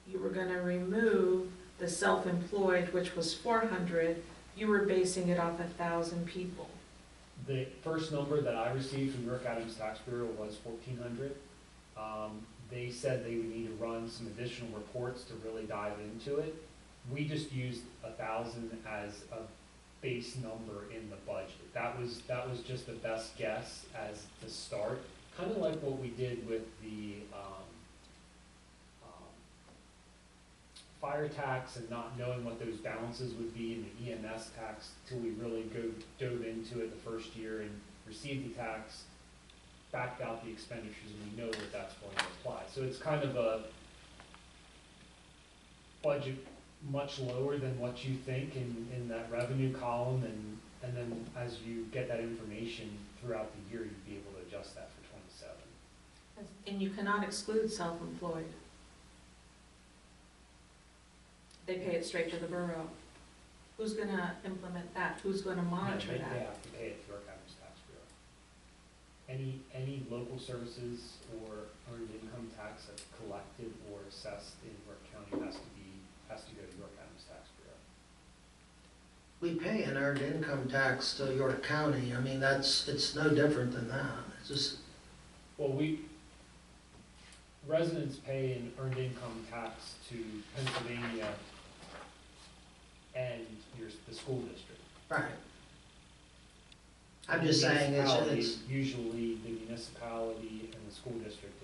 You were gonna remove the self-employed, which was 400. You were basing it off 1,000 people. The first number that I received from York Adams Tax Bureau was 1,400. They said they would need to run some additional reports to really dive into it. We just used 1,000 as a base number in the budget. That was just the best guess as the start, kind of like what we did with the fire tax and not knowing what those balances would be in the EMS tax till we really dove into it the first year and received the tax, backed out the expenditures, and we know that that's going to apply. So it's kind of a budget much lower than what you think in that revenue column, and then as you get that information throughout the year, you'd be able to adjust that for 27. And you cannot exclude self-employed. They pay it straight to the borough. Who's gonna implement that? Who's gonna monitor They that? have to pay it to York Adams Tax Bureau. Any local services or earned income tax that's collected or assessed in York County has to go to York Adams Tax Bureau. We pay an earned income tax to York County. I mean, it's no different than that. It's just, Well, residents pay an earned income tax to Pennsylvania and the school district. right. I'm just saying Municipality, it's, usually the municipality and the school district,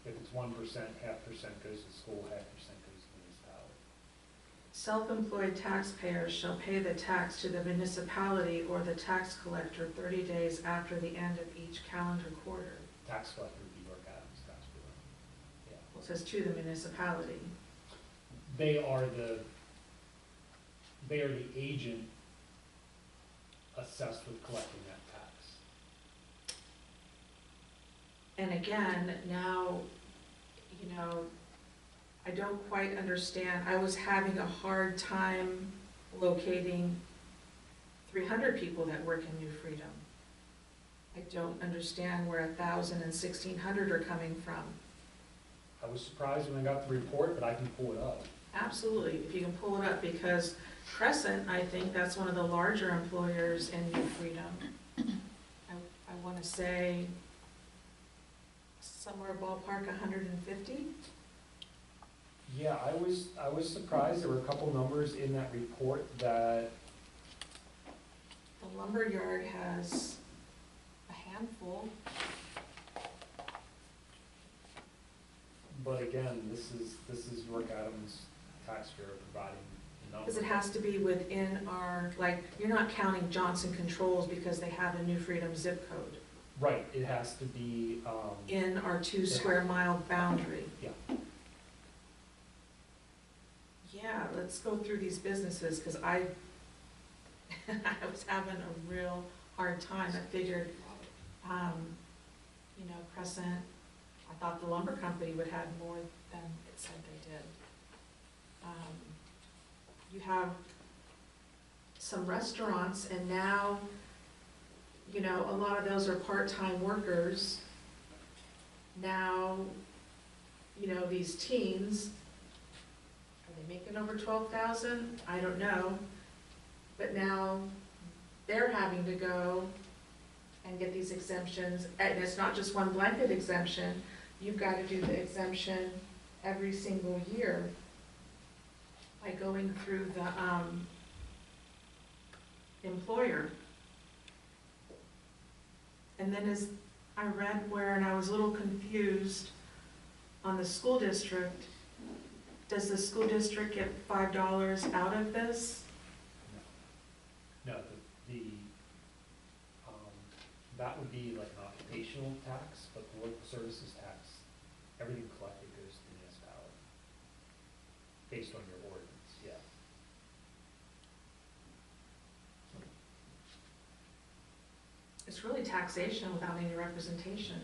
if it's 1%, 0.5% goes to school, 0.5% goes to the municipality. Self-employed taxpayers shall pay the tax to the municipality or the tax collector 30 days after the end of each calendar quarter. Tax collector would be York Adams Tax Bureau. Yeah. Well, it says to the municipality. They are the agent assessed with collecting that tax. And again, now, I don't quite understand. I was having a hard time locating 300 people that work in New Freedom. I don't understand where 1,000 and 1,600 are coming from. I was surprised when I got the report, but I can pull it up. absolutely, if you can pull it up, because Crescent, I think that's one of the larger employers in New Freedom. I wanna say somewhere ballpark 150. Yeah, I was surprised, there were a couple numbers in that report that, The lumberyard has a handful. but again, this is York Adams Tax Bureau providing the numbers. Because it has to be within our, like, you're not counting Johnson Controls because they have a New Freedom zip code Right, it has to be, in our 2 square mile boundary. yeah. Yeah, let's go through these businesses, because I was having a real hard time. I figured, Crescent, I thought the lumber company would have more than it said they did. You have some restaurants, and now, a lot of those are part-time workers. Now, these teens, are they making over 12,000? I don't know. But now they're having to go and get these exemptions, and it's not just one blanket exemption. You've got to do the exemption every single year by going through the employer. And then as I read where, and I was a little confused on the school district, does the school district get $5 out of this? No, that would be like an occupational tax, but the local services tax, everything collected goes to the municipality, based on your ordinance, yeah. It's really taxation without any representation.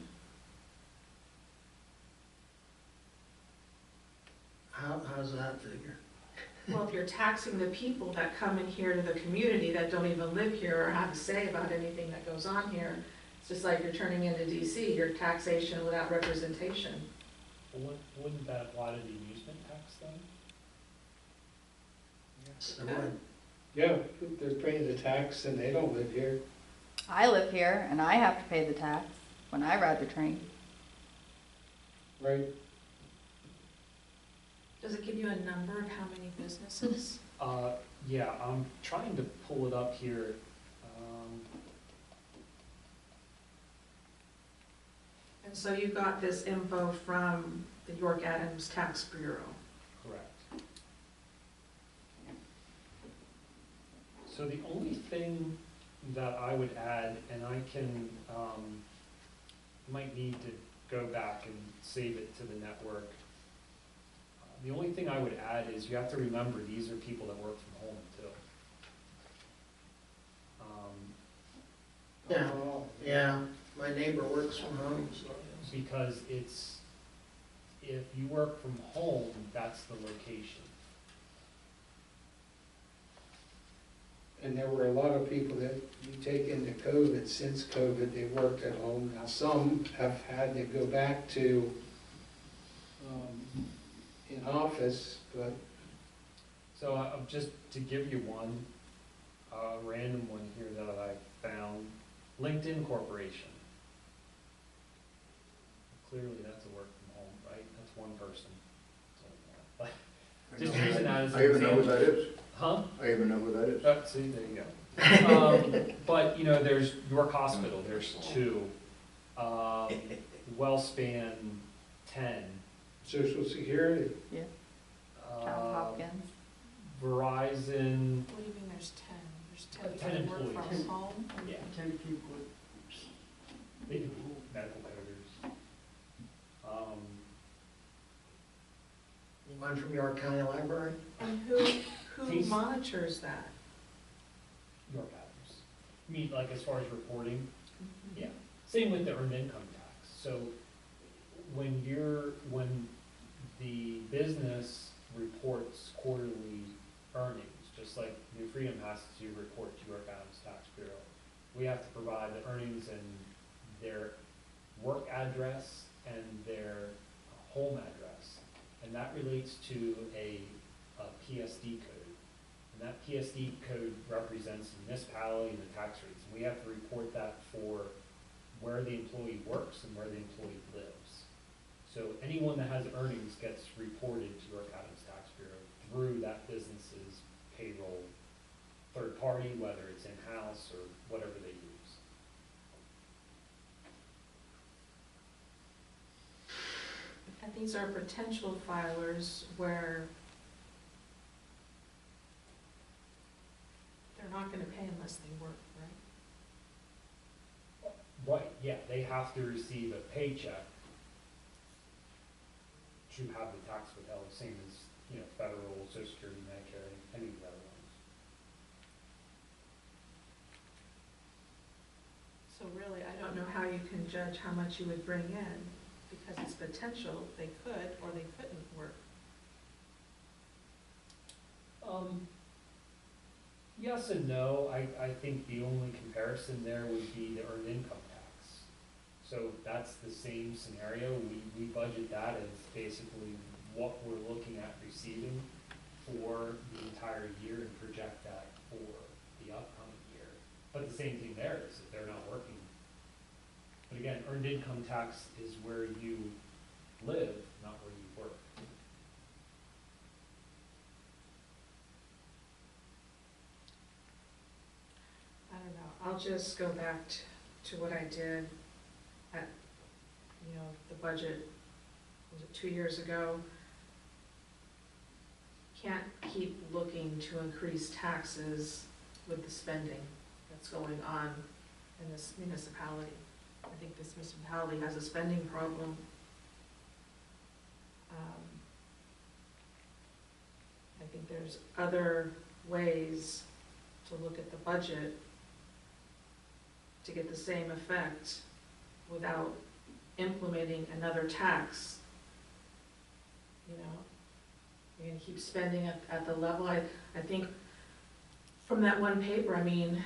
How's that figure? Well, if you're taxing the people that come in here to the community that don't even live here or have a say about anything that goes on here, it's just like you're turning into DC, you're taxation without representation. Well, wouldn't that apply to the amusement tax then? Yes, it would. Yeah, they're paying the tax and they don't live here. I live here and I have to pay the tax when I ride the train. Right. Does it give you a number of how many businesses? Yeah, I'm trying to pull it up here. And so you got this info from the York Adams Tax Bureau. Correct. So the only thing that I would add, and I can, might need to go back and save it to the network. The only thing I would add is you have to remember these are people that work from home too. Yeah, yeah, my neighbor works from home, so. Because if you work from home, that's the location. And there were a lot of people that you take into COVID, since COVID, they worked at home. Now, some have had to go back to in office, but So just to give you one, a random one here that I found, LinkedIn Corporation. Clearly that's a work from home, right? That's one person. So, just using that as an I even know who example. that is. Huh? I even know who that is. Oh, see, there you go. But, there's York Hospital, there's 2. Wellspan, 10. Social Security. Yeah. Johns Uh, Hopkins. Verizon, What do you mean there's 10? There's 10 10 people that work employees. from home? yeah, 10 people. they do medical coders. One from York County Library? And who He's- monitors that? York Adams. I mean, like as far as reporting, yeah. Same with the earned income tax. So when the business reports quarterly earnings, just like New Freedom has to report to York Adams Tax Bureau, we have to provide the earnings and their work address and their home address. And that relates to a a PSD code. And that PSD code represents the municipality and the tax rates. And we have to report that for where the employee works and where the employee lives. So anyone that has earnings gets reported to York County's Tax Bureau through that business's payroll third party, whether it's in-house or whatever they use. And these are potential filers where they're not gonna pay unless they work, right? Right, yeah, they have to receive a paycheck to have the tax withheld, same as, you know, federal, Social Security, Medicare, any of the other ones. So really, I don't know how you can judge how much you would bring in, because it's potential, they could or they couldn't work. Yes and no. I think the only comparison there would be the earned income tax. So that's the same scenario. We budget that as basically what we're looking at receiving for the entire year and project that for the upcoming year. But the same thing there is if they're not working. But again, earned income tax is where you live, not where you work. I don't know, I'll just go back to what I did at, you know, the budget, was it 2 years ago? Can't keep looking to increase taxes with the spending that's going on in this municipality. I think this municipality has a spending problem. I think there's other ways to look at the budget to get the same effect without implementing another tax. You know, you're gonna keep spending at the level, I think from that one paper, I mean,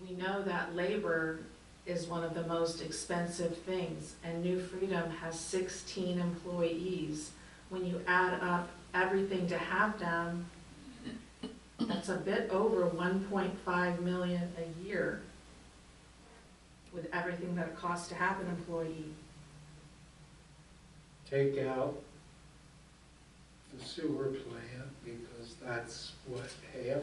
we know that labor is one of the most expensive things, and New Freedom has 16 employees. When you add up everything to have them, that's a bit over 1.5 million a year with everything that it costs to have an employee. Take out the sewer plant, because that's what, half?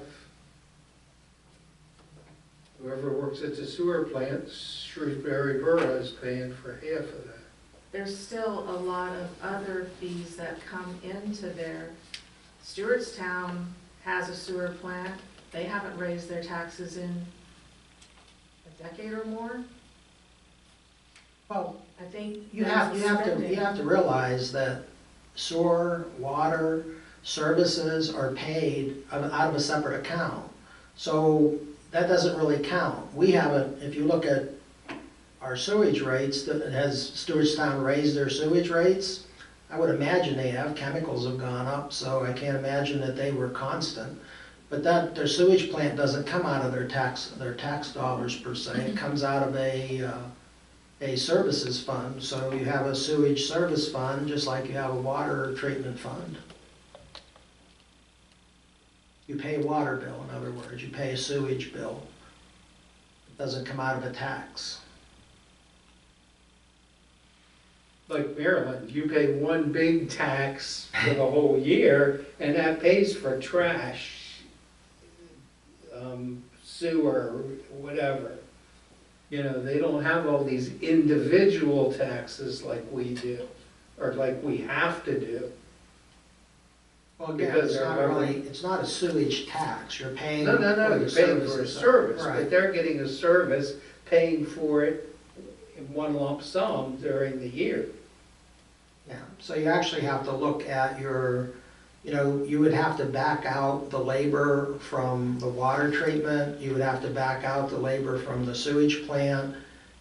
Whoever works at the sewer plant, Shrewsbury Borough is paying for half of that. There's still a lot of other fees that come into there. Stewartstown has a sewer plant. They haven't raised their taxes in a decade or more. Well, I think you that's have to realize that sewer, water, services are paid out of a separate account. So that doesn't really count. We haven't, if you look at our sewage rates, has Stewartstown raised their sewage rates? I would imagine they have. Chemicals have gone up, so I can't imagine that they were constant. But that, their sewage plant doesn't come out of their tax dollars per se. It comes out of a services fund. So you have a sewage service fund, just like you have a water treatment fund. You pay a water bill, in other words. You pay a sewage bill. It doesn't come out of a tax. Like Maryland, you pay one big tax for the whole year, and that pays for trash, sewer, whatever. You know, they don't have all these individual taxes like we do, or like we have to do. Well, again, Because it's not they're really, it's not a sewage tax. You're paying No, for the you're paying for a services. service, but Right. they're getting a service, paying for it in one lump sum during the year. Yeah, so you actually have to look at your, you know, you would have to back out the labor from the water treatment, you would have to back out the labor from the sewage plant,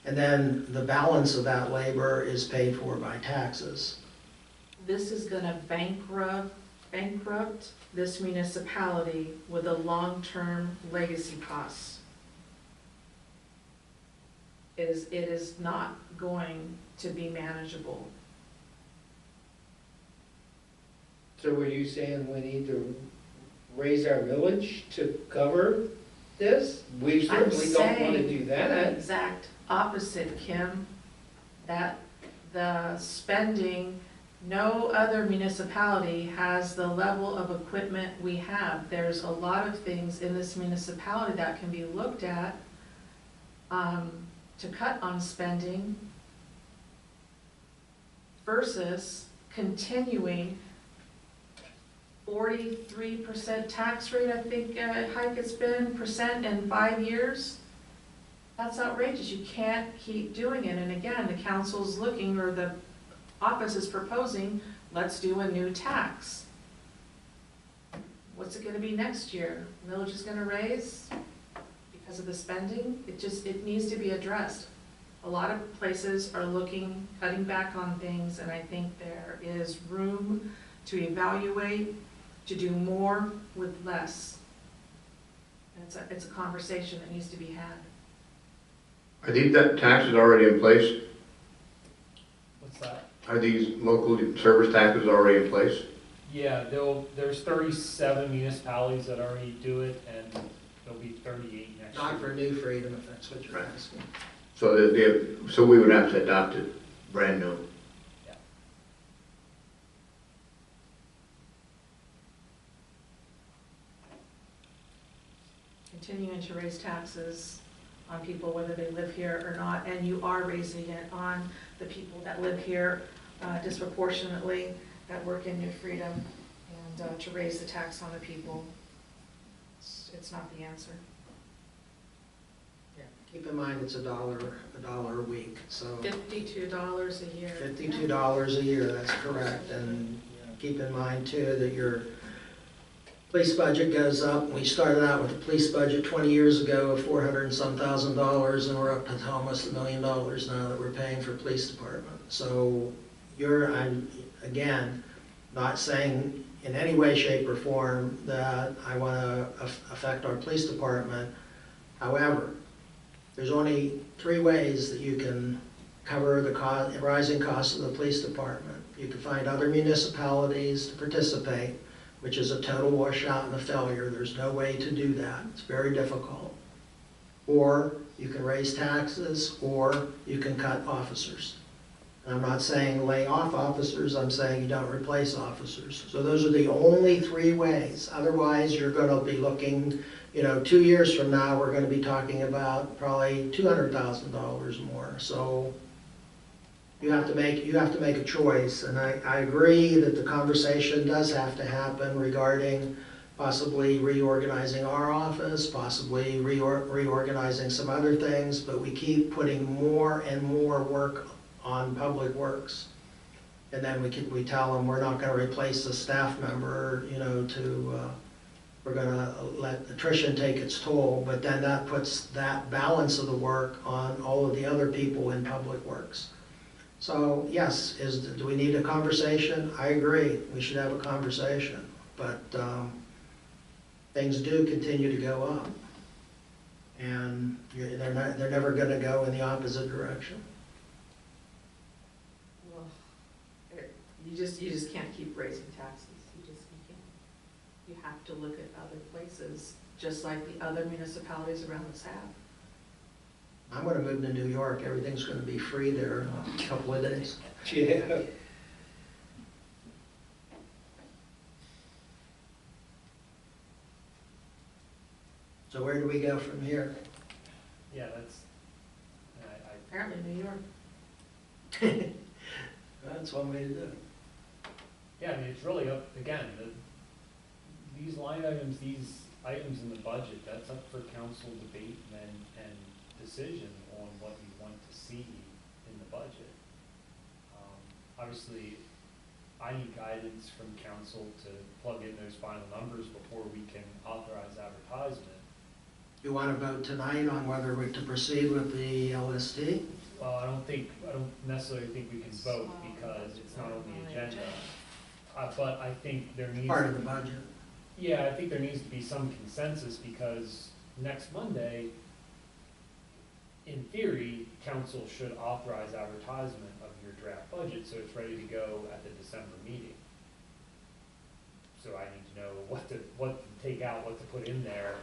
and then the balance of that labor is paid for by taxes. This is gonna bankrupt this municipality with a long-term legacy costs. It is not going to be manageable. So were you saying we need to raise our millage to cover this? We I'm certainly don't want to saying do the that. exact opposite, Kim, that the spending, no other municipality has the level of equipment we have. There's a lot of things in this municipality that can be looked at to cut on spending versus continuing 43% tax rate, I think, hike it's been, percent in 5 years. That's outrageous. You can't keep doing it. And again, the council's looking, or the office is proposing, let's do a new tax. What's it gonna be next year? Millage is gonna raise because of the spending? It needs to be addressed. A lot of places are looking, cutting back on things, and I think there is room to evaluate, to do more with less. And it's a conversation that needs to be had. Are these taxes already in place? What's that? Are these local service taxes already in place? Yeah, there's 37 municipalities that already do it, and there'll be 38 next year. Not for New Freedom, if that's what you're asking. So we would have to adopt it brand new. Continuing to raise taxes on people whether they live here or not, and you are raising it on the people that live here disproportionately, that work in New Freedom, and to raise the tax on the people, it's not the answer. Yeah. Keep in mind, it's $1 a week, so. $52 a year. $52 a year, that's correct, and keep in mind too that your police budget goes up. We started out with a police budget 20 years ago of $400 and some thousand, and we're up to almost $1 million now that we're paying for police department. So I'm, again, not saying in any way, shape, or form that I want to affect our police department. However, there's only 3 ways that you can cover the rising costs of the police department. You can find other municipalities to participate, which is a total washout and a failure. There's no way to do that. It's very difficult. Or you can raise taxes, or you can cut officers. And I'm not saying lay off officers, I'm saying you don't replace officers. So those are the only 3 ways. Otherwise, you're going to be looking, 2 years from now, we're going to be talking about probably $200,000 more. So you have to make a choice, and I agree that the conversation does have to happen regarding possibly reorganizing our office, possibly reorganizing some other things, but we keep putting more and more work on public works. And then we tell them we're not going to replace a staff member, we're going to let attrition take its toll, but then that puts that balance of the work on all of the other people in public works. So yes, do we need a conversation? I agree, we should have a conversation, but things do continue to go up, and they're never going to go in the opposite direction. Well, you just can't keep raising taxes. You can't. You have to look at other places, just like the other municipalities around us have. I'm going to move to New York. Everything's going to be free there in a couple of days. Yeah. So where do we go from here? Yeah, that's, Apparently New York. That's one way to do it. yeah, I mean, it's really up, again, these line items, these items in the budget, that's up for council debate and decision on what you want to see in the budget. Obviously, I need guidance from council to plug in those final numbers before we can authorize advertisement. You want to vote tonight on whether we're to proceed with the LST? Well, I don't necessarily think we can vote because it's not on the agenda. But I think there needs. Part of the budget. Yeah, I think there needs to be some consensus because next Monday, in theory, council should authorize advertisement of your draft budget so it's ready to go at the December meeting. so I need to know what to take out, what to put in there.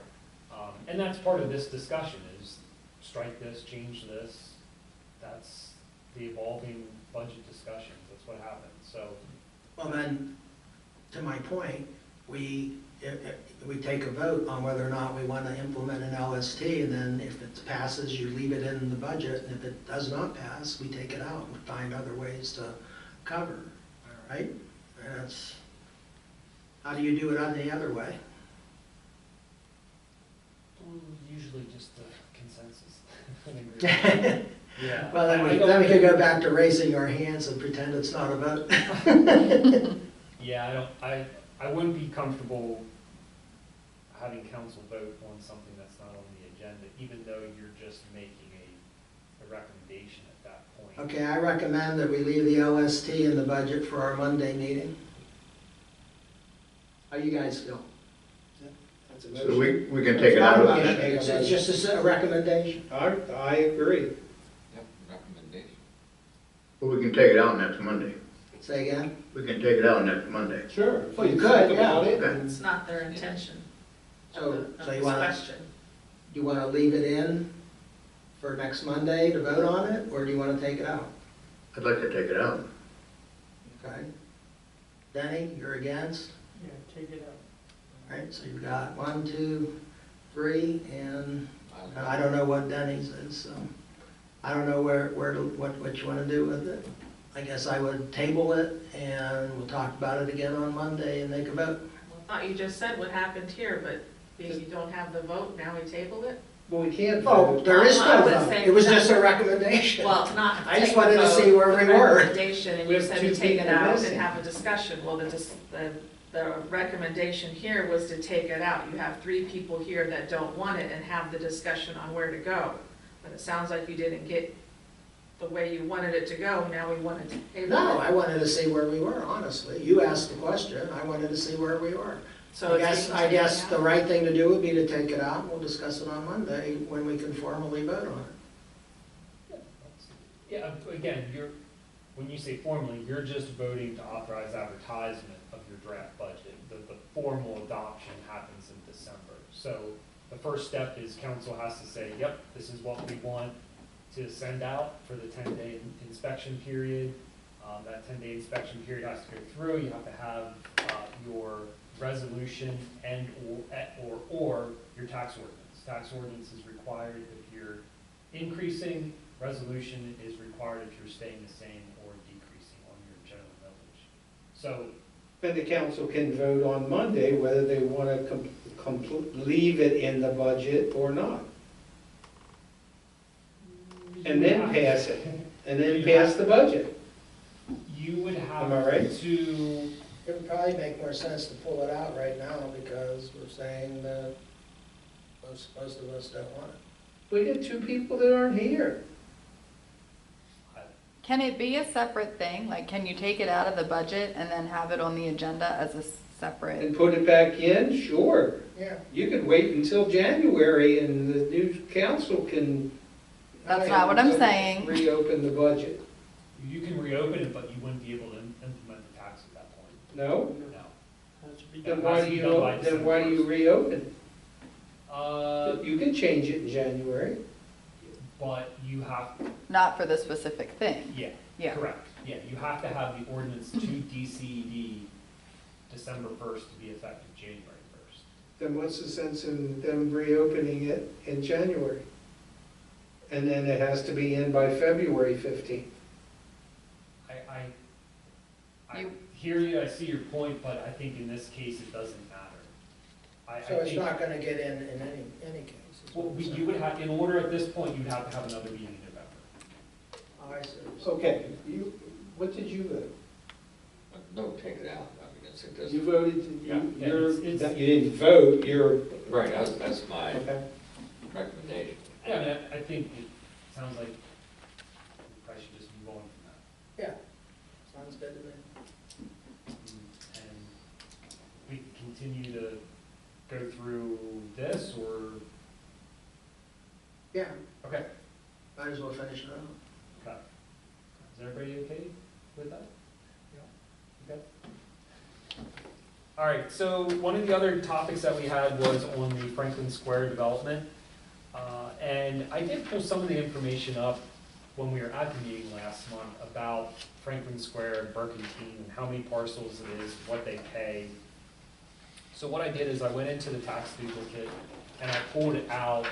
And that's part of this discussion, is strike this, change this. That's the evolving budget discussions, that's what happens, so. Well, then, to my point, we take a vote on whether or not we want to implement an LST, and then if it passes, you leave it in the budget, and if it does not pass, we take it out and find other ways to cover, all right? That's, how do you do it on the other way? Usually just a consensus. Yeah. Well, then we could go back to raising our hands and pretend it's not a vote. Yeah, I wouldn't be comfortable having council vote on something that's not on the agenda, even though you're just making a recommendation at that point. Okay, I recommend that we leave the LST in the budget for our Monday meeting. How you guys feel? That's a So motion. we can take it out of It's not a the, motion, it's just a recommendation. I agree. Yep, recommendation. we can take it out next Monday. Say again? We can take it out next Monday. Sure. Well, you could, Think about it yeah. and- It's not their intention So, of so you this want question. to leave it in for next Monday to vote on it, or do you want to take it out? I'd like to take it out. Okay. Denny, you're against? Yeah, take it out. All right, so you've got 1, 2, 3, and I don't know what Denny's is, so I don't know what you want to do with it. I guess I would table it, and we'll talk about it again on Monday and make a vote. Well, I thought you just said what happened here, but because you don't have the vote, now we tabled it? Well, we can't Oh, vote. there is I no was vote. saying It was that- just a recommendation. Well, not I just take wanted the to vote, see where the we were. recommendation, and We you have said two to take it people out missing. and have a discussion. Well, the recommendation here was to take it out. You have 3 people here that don't want it and have the discussion on where to go. But it sounds like you didn't get the way you wanted it to go, now we wanted to table No, it. I wanted to see where we were, honestly. You asked the question, I wanted to see where we were. So I it's guess, taken the out. right thing to do would be to take it out, and we'll discuss it on Monday when we can formally vote on it. Yeah, again, when you say formally, you're just voting to authorize advertisement of your draft budget. The formal adoption happens in December. So the first step is council has to say, yep, this is what we want to send out for the 10-day inspection period. That 10-day inspection period has to go through. You have to have your resolution and or your tax ordinance. Tax ordinance is required if you're increasing. Resolution is required if you're staying the same or decreasing on your general millage. So, Then the council can vote on Monday whether they want to leave it in the budget or not. And then pass it, and then pass the budget. you would have Am I right? to, It would probably make more sense to pull it out right now, because we're saying that most of us don't want it. We get 2 people that aren't here. Can it be a separate thing? Like, can you take it out of the budget and then have it on the agenda as a separate? And put it back in, sure. Yeah. You could wait until January and the new council can. That's not what I'm saying. Reopen the budget. you can reopen it, but you wouldn't be able to implement the tax at that point. No? No. Has to be Then done. why do you reopen? Uh, You can change it in January. but you have, Not for the specific thing. yeah, Yeah. correct. Yeah, you have to have the ordinance to DCED December 1st to be effective January 1st. Then what's the sense in them reopening it in January? And then it has to be in by February 15th. I You- hear you, I see your point, but I think in this case, it doesn't matter. I So it's think- not gonna get in any case. is what Well, we're you saying. would have, in order at this point, you'd have to have another meeting in November. Oh, I see. Okay, what did you vote? No, take it out, I mean, it's, it You doesn't, voted, Yeah, it's- you didn't vote, you're, right, that's my okay. recommendation. Yeah, I mean, I think it sounds like we probably should just move on from that. Yeah, sounds good to me. And we can continue to go through this, or, Yeah, okay, might as well finish it up. okay. Is everybody okay with that? Yeah. Okay. All right, so one of the other topics that we had was on the Franklin Square development. And I did pull some of the information up when we were at the meeting last month about Franklin Square and Burkentine and how many parcels it is, what they pay. So what I did is I went into the tax duplicate and I pulled out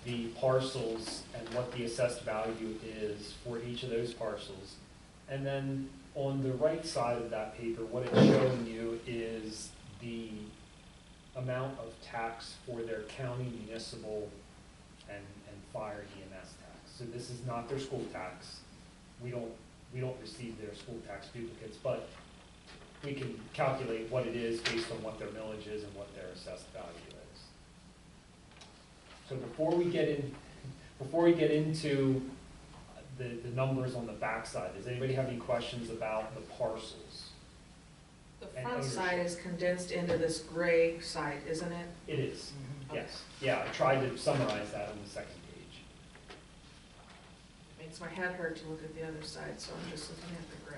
the parcels and what the assessed value is for each of those parcels. And then on the right side of that paper, what it's showing you is the amount of tax for their county, municipal, and fire EMS tax. So this is not their school tax. We don't receive their school tax duplicates, but we can calculate what it is based on what their millage is and what their assessed value is. So before we get into the numbers on the backside, does anybody have any questions about the parcels? The And front side ownership. is condensed into this gray side, isn't it? It is, Mhm. yes. Yeah, I tried to summarize that on the second page. Makes my head hurt to look at the other side, so I'm just looking at the gray.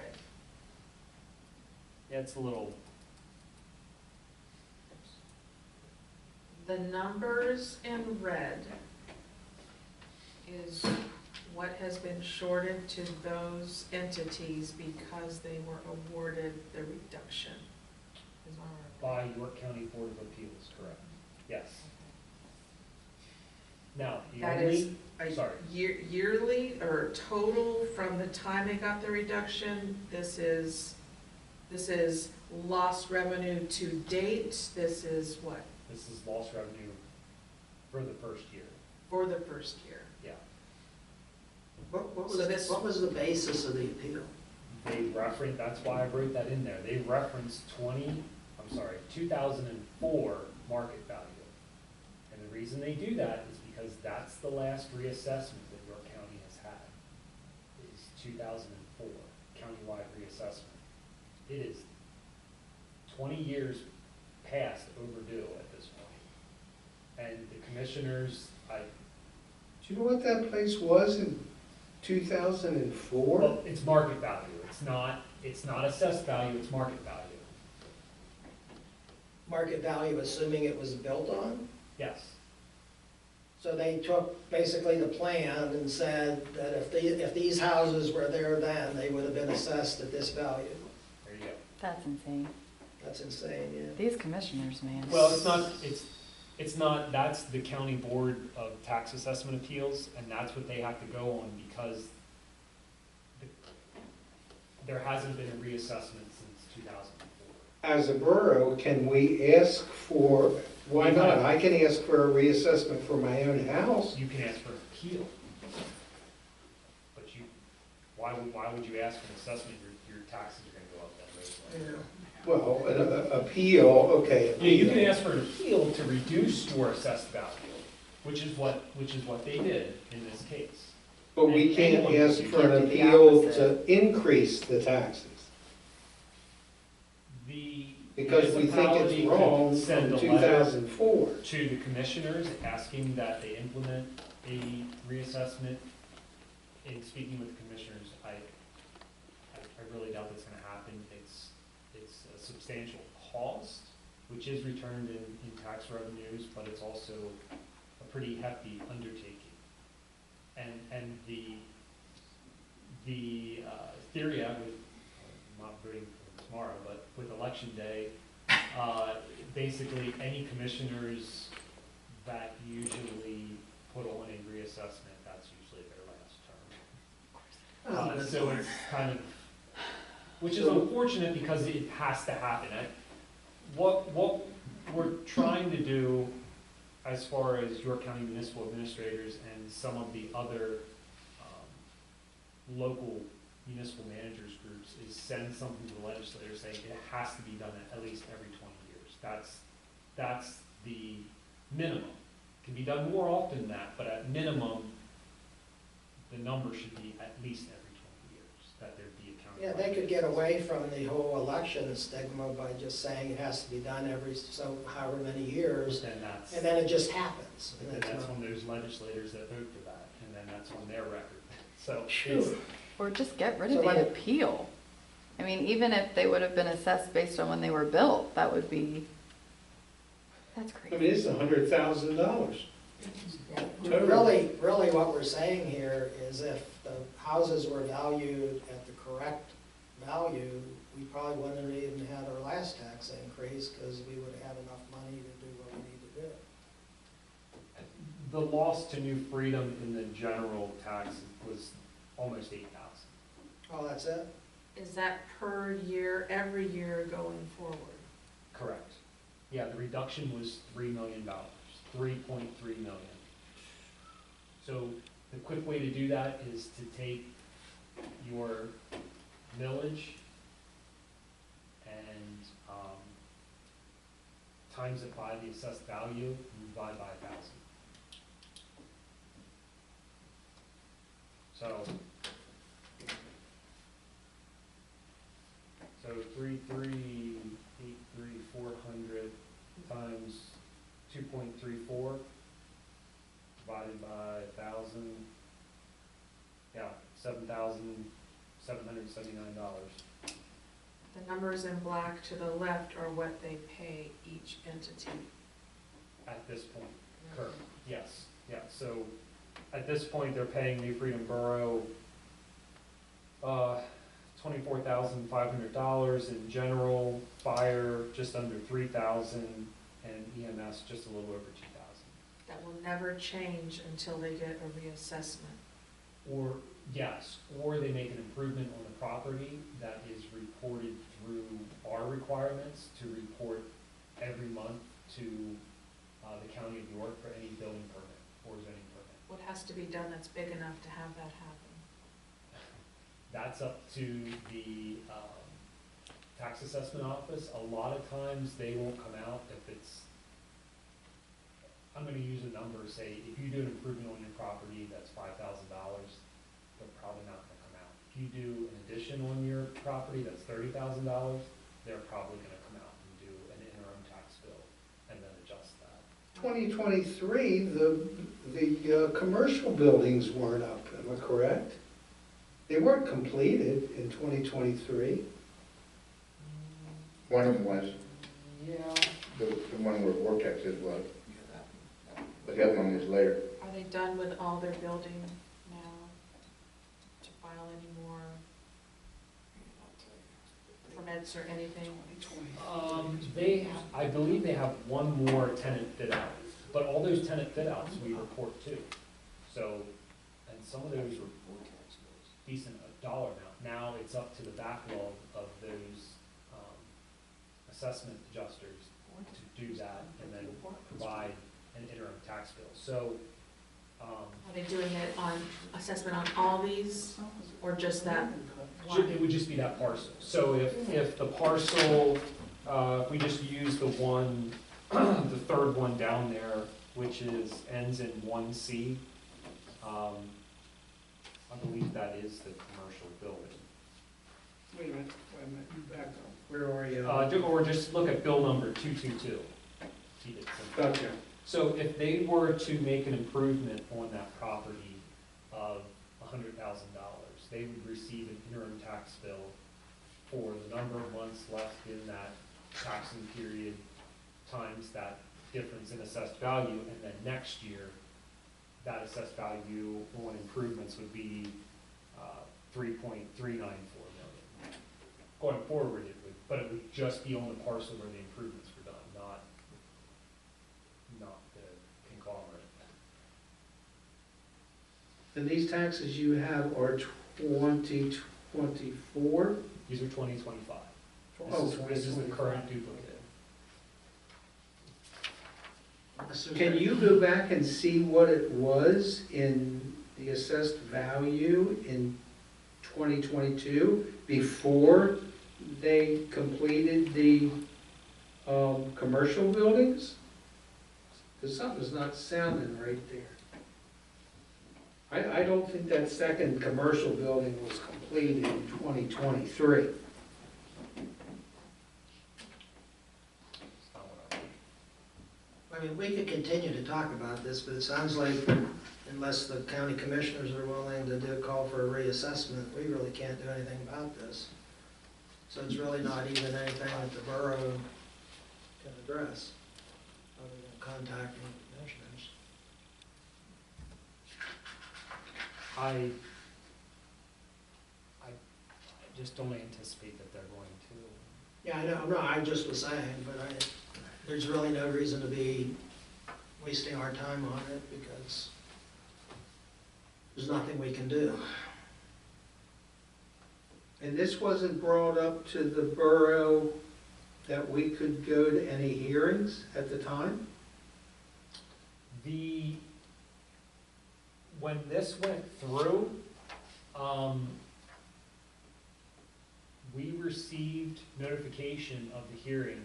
Yeah, it's a little, The numbers in red is what has been shorted to those entities because they were awarded the reduction. Is that right? by York County Board of Appeals, correct? Yes. Now, the That is only, a sorry. yearly or total from the time they got the reduction? This is lost revenue to date, this is what, This is lost revenue for the first year, for the first year? yeah. What was the basis of the appeal? They reference, that's why I wrote that in there, they reference 2004 market value. And the reason they do that is because that's the last reassessment that York County has had, is 2004, countywide reassessment. It is 20 years past overdue at this point. And the commissioners, Do you know what that place was in 2004? well, it's market value, it's not assessed value, it's market value, Market value, assuming it was built on? yes. So they took basically the plan and said that if these houses were there then, they would have been assessed at this value. There you go. That's insane. That's insane, yeah. These commissioners, man. Well, it's not, that's the County Board of Tax Assessment Appeals, and that's what they have to go on because there hasn't been a reassessment since 2004. As a borough, can we ask for, why not? I can ask for a reassessment for my own house. You can ask for an appeal. But why would you ask for an assessment, your taxes are gonna go up that rate? Yeah. Well, an appeal, okay. Yeah, you can ask for an appeal to reduce your assessed value, which is what they did in this case. But we can't Anyone can ask do for an that. appeal to increase the taxes. The Because we think municipality it's could wrong send from a letter 2004. to the commissioners asking that they implement a reassessment. In speaking with the commissioners, I really doubt that's gonna happen. It's a substantial cost, which is returned in tax revenues, but it's also a pretty hefty undertaking. And the theory I would, I'm not voting for tomorrow, but with election day, basically any commissioners that usually put on a reassessment, that's usually their last term. So it's kind of, which is unfortunate because it has to happen. What we're trying to do as far as York County Municipal Administrators and some of the other local municipal managers groups is send something to the legislature saying it has to be done at least every 20 years. That's the minimum. It can be done more often than that, but at minimum, the number should be at least every 20 years, that there be a county. Yeah, they could get away from the whole election stigma by just saying it has to be done every however many years, Then that's, and then it just happens. And then that's that's not- when there's legislators that vote for that, and then that's on their record. So Phew. it's, Or just get rid So of the like- appeal. I mean, even if they would have been assessed based on when they were built, that would be, that's I mean, crazy. it's $100,000. Really what we're saying here is if the houses were valued at the correct value, we probably wouldn't have even had our last tax increase because we would have had enough money to do what we need to do. The loss to New Freedom in the general tax was almost 8,000. Oh, that's it? Is that per year, every year going forward? Correct. Yeah, the reduction was $3 million, 3.3 million. So the quick way to do that is to take your millage and times it by the assessed value and divide by 1,000. So 3,383,400 times 2.34 divided by 1,000, yeah, $7,779. The numbers in black to the left are what they pay each entity. At this point, correct, yes, yeah, so at this point, they're paying New Freedom Borough $24,500, in general, fire just under 3,000, and EMS just a little over 2,000. That will never change until they get a reassessment. Or, yes, or they make an improvement on the property that is reported through our requirements to report every month to the County of York for any building permit or zoning permit. What has to be done that's big enough to have that happen? That's up to the tax assessment office. A lot of times, they won't come out if it's, I'm gonna use a number, say, if you do an improvement on your property that's $5,000, they're probably not gonna come out. If you do an addition on your property that's $30,000, they're probably gonna come out and do an interim tax bill and then adjust that. 2023, the commercial buildings weren't up, am I correct? They weren't completed in 2023. One of them was, Yeah. the one where Vortex is was, but the other one was later. Are they done with all their building now to file any more permits or anything? I believe they have one more tenant fit out, but all those tenant fit outs we report too. So, and some of those are decent dollar amount. Now it's up to the backlog of those assessment adjusters to do that and then provide an interim tax bill. So, Are they doing it on assessment on all these or just that one? it would just be that parcel. So if the parcel, if we just use the one, the third one down there, which ends in 1C, I believe that is the commercial building. Wait a minute, you back up. Where are you? Or just look at bill number 222. Keep it simple. Gotcha. So if they were to make an improvement on that property of $100,000, they would receive an interim tax bill for the number of months left in that taxing period times that difference in assessed value, and then next year, that assessed value on improvements would be $3.394 million. Going forward, but it would just be on the parcel where the improvements were done, not the conglomerate. And these taxes you have are 2024? These are 2025. Oh, This is the current duplicate. Can you go back and see what it was in the assessed value in 2022 before they completed the commercial buildings? Because something's not sounding right there. I don't think that second commercial building was completed in 2023. I mean, we could continue to talk about this, but it sounds like unless the county commissioners are willing to do a call for a reassessment, we really can't do anything about this. So it's really not even anything that the borough can address, other than contacting commissioners. I just don't anticipate that they're going to. Yeah, I know, no, I just was saying, but there's really no reason to be wasting our time on it, because there's nothing we can do. And this wasn't brought up to the borough that we could go to any hearings at the time? When this went through, we received notification of the hearing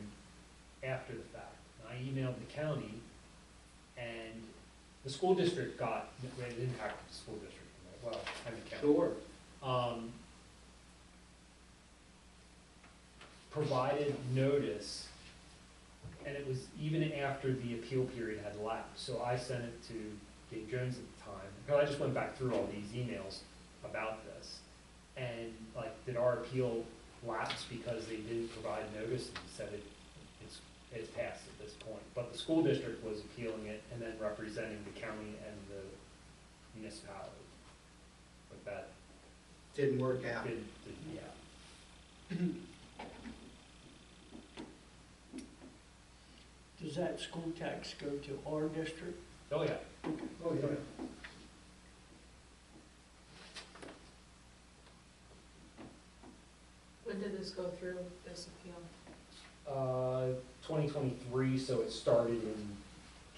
after the fact. I emailed the county, and the school district it impacted the school district, well, and the county. Sure. Provided notice, and it was even after the appeal period had lapsed. So I sent it to Dave Jones at the time, because I just went back through all these emails about this. And like, did our appeal lapse because they didn't provide notice? And he said it's passed at this point. But the school district was appealing it and then representing the county and the municipality. But that Didn't work out. yeah. Does that school tax go to our district? Oh, yeah. Oh, yeah. When did this go through, this appeal? 2023, so it started in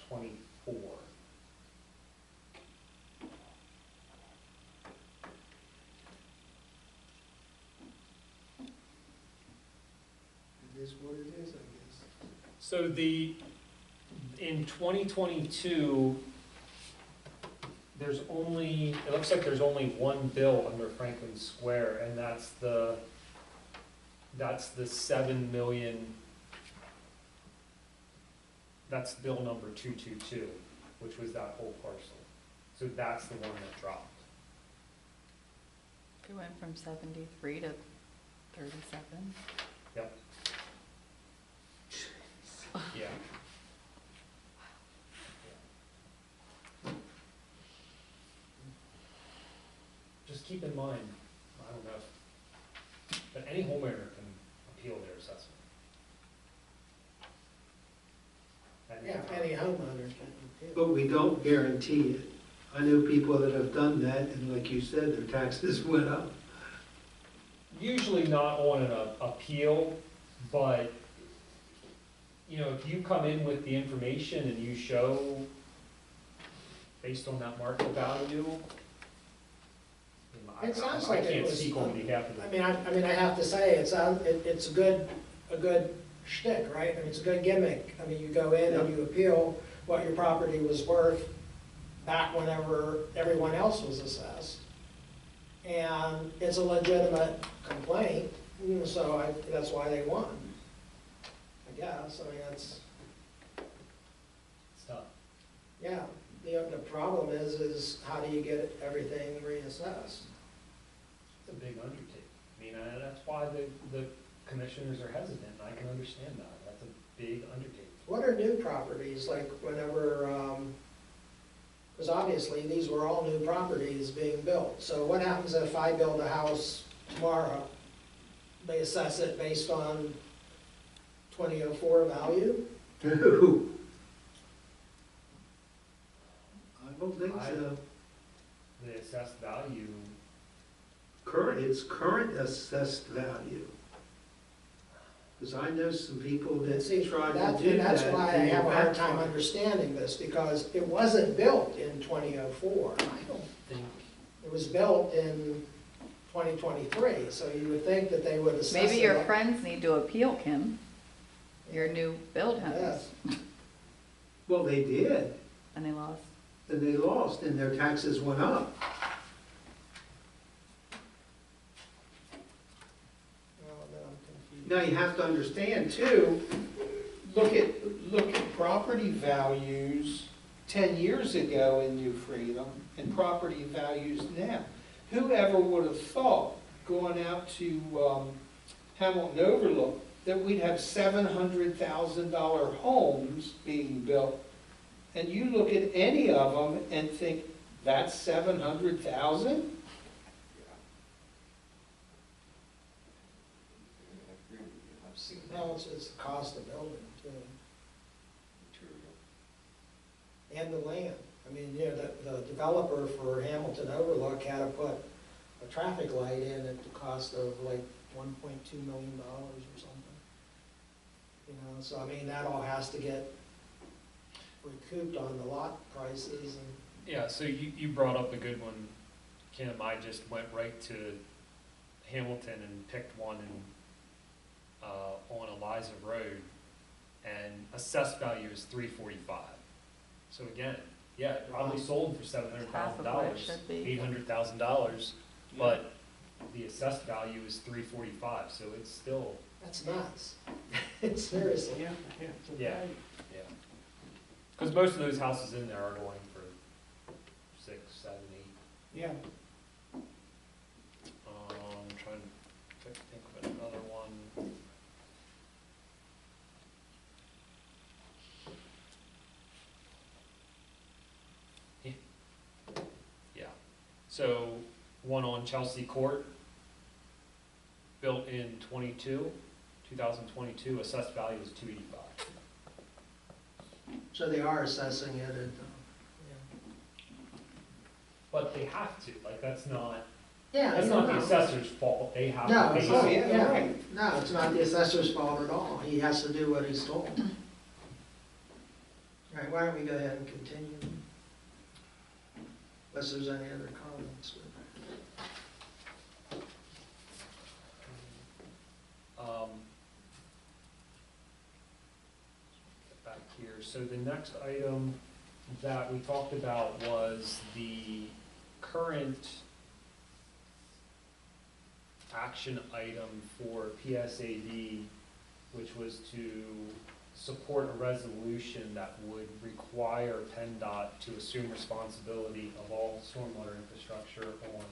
'24. It is what it is, I guess. So in 2022, it looks like there's only one bill under Franklin Square, and that's the 7 million, that's bill number 222, which was that whole parcel. So that's the one that dropped. It went from 73 to 37. Yep. Yeah. Just keep in mind, I don't know, but any homeowner can appeal their assessment. Yeah, any homeowner can appeal. But we don't guarantee it. I know people that have done that, and like you said, their taxes went up. Usually not on an appeal, but, you know, if you come in with the information and you show, based on that market value, It sounds I like it can't was, speak on behalf of the. I mean, I have to say, it's a good shtick, right? I mean, it's a good gimmick. I mean, you go in and you appeal what your property was worth back whenever everyone else was assessed. And it's a legitimate complaint, so that's why they won, I guess. I mean, It's tough. yeah, the problem is how do you get everything reassessed? It's a big undertaking. I mean, that's why the commissioners are hesitant, and I can understand that. That's a big undertaking. What are new properties, like whenever, because obviously these were all new properties being built. So what happens if I build a house tomorrow? They assess it based on 2004 value? No. I don't think so. The assessed value, It's current assessed value. Because I know some people that See, tried to do that. that's why I and have a hard time backfired. understanding this, because it wasn't built in 2004. I don't think, It was built in 2023, so you would think that they would assess it. Maybe your friends need to appeal, Kim, your new build house, Yes. Well, they did, and they lost. and they lost, and their taxes went up. Oh, then I'm confused. Now, you have to understand too, look at property values 10 years ago in New Freedom and property values now. Whoever would have thought going out to Hamilton Overlook, that we'd have $700,000 homes being built. And you look at any of them and think, that's 700,000? I've seen No, it's the cost of building too, and the land. I mean, yeah, the developer for Hamilton Overlook had to put a traffic light in at the cost of like $1.2 million or something. You know, so I mean, that all has to get recouped on the lot prices and. Yeah, so you brought up a good one, Kim. I just went right to Hamilton and picked one in, on Eliza Road, and assessed value is $345. So again, yeah, it probably sold for Half of what it $700,000, should be. $800,000, but the assessed value is $345, so it's still, That's nuts. Seriously. yeah, yeah. Because most of those houses in there are going for 6, 7, 8. Yeah. Trying to think of another one. Yeah, so one on Chelsea Court, built in 2022, assessed value is $285. So they are assessing it at, But they have to, like, that's not yeah. the no. assessor's fault, they have No, to it's pay. not, Oh, yeah, yeah, right. no, it's not the assessor's fault at all. He has to do what he's told. All right, why don't we go ahead and continue? Unless there's any other comments. Get back here, so the next item that we talked about was the current action item for PSAD, which was to support a resolution that would require PennDOT to assume responsibility of all stormwater infrastructure on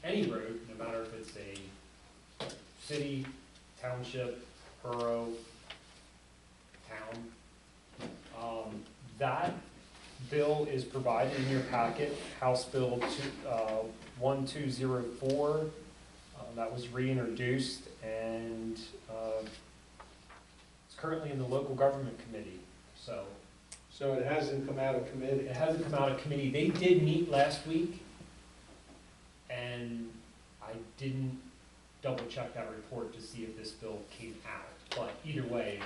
any road, no matter if it's a city, township, borough, town. That bill is provided in your packet, House Bill 1204. That was reintroduced, and it's currently in the local government committee. So So it hasn't come out of committee. it hasn't come out of committee. They did meet last week, and I didn't double check that report to see if this bill came out. But either way,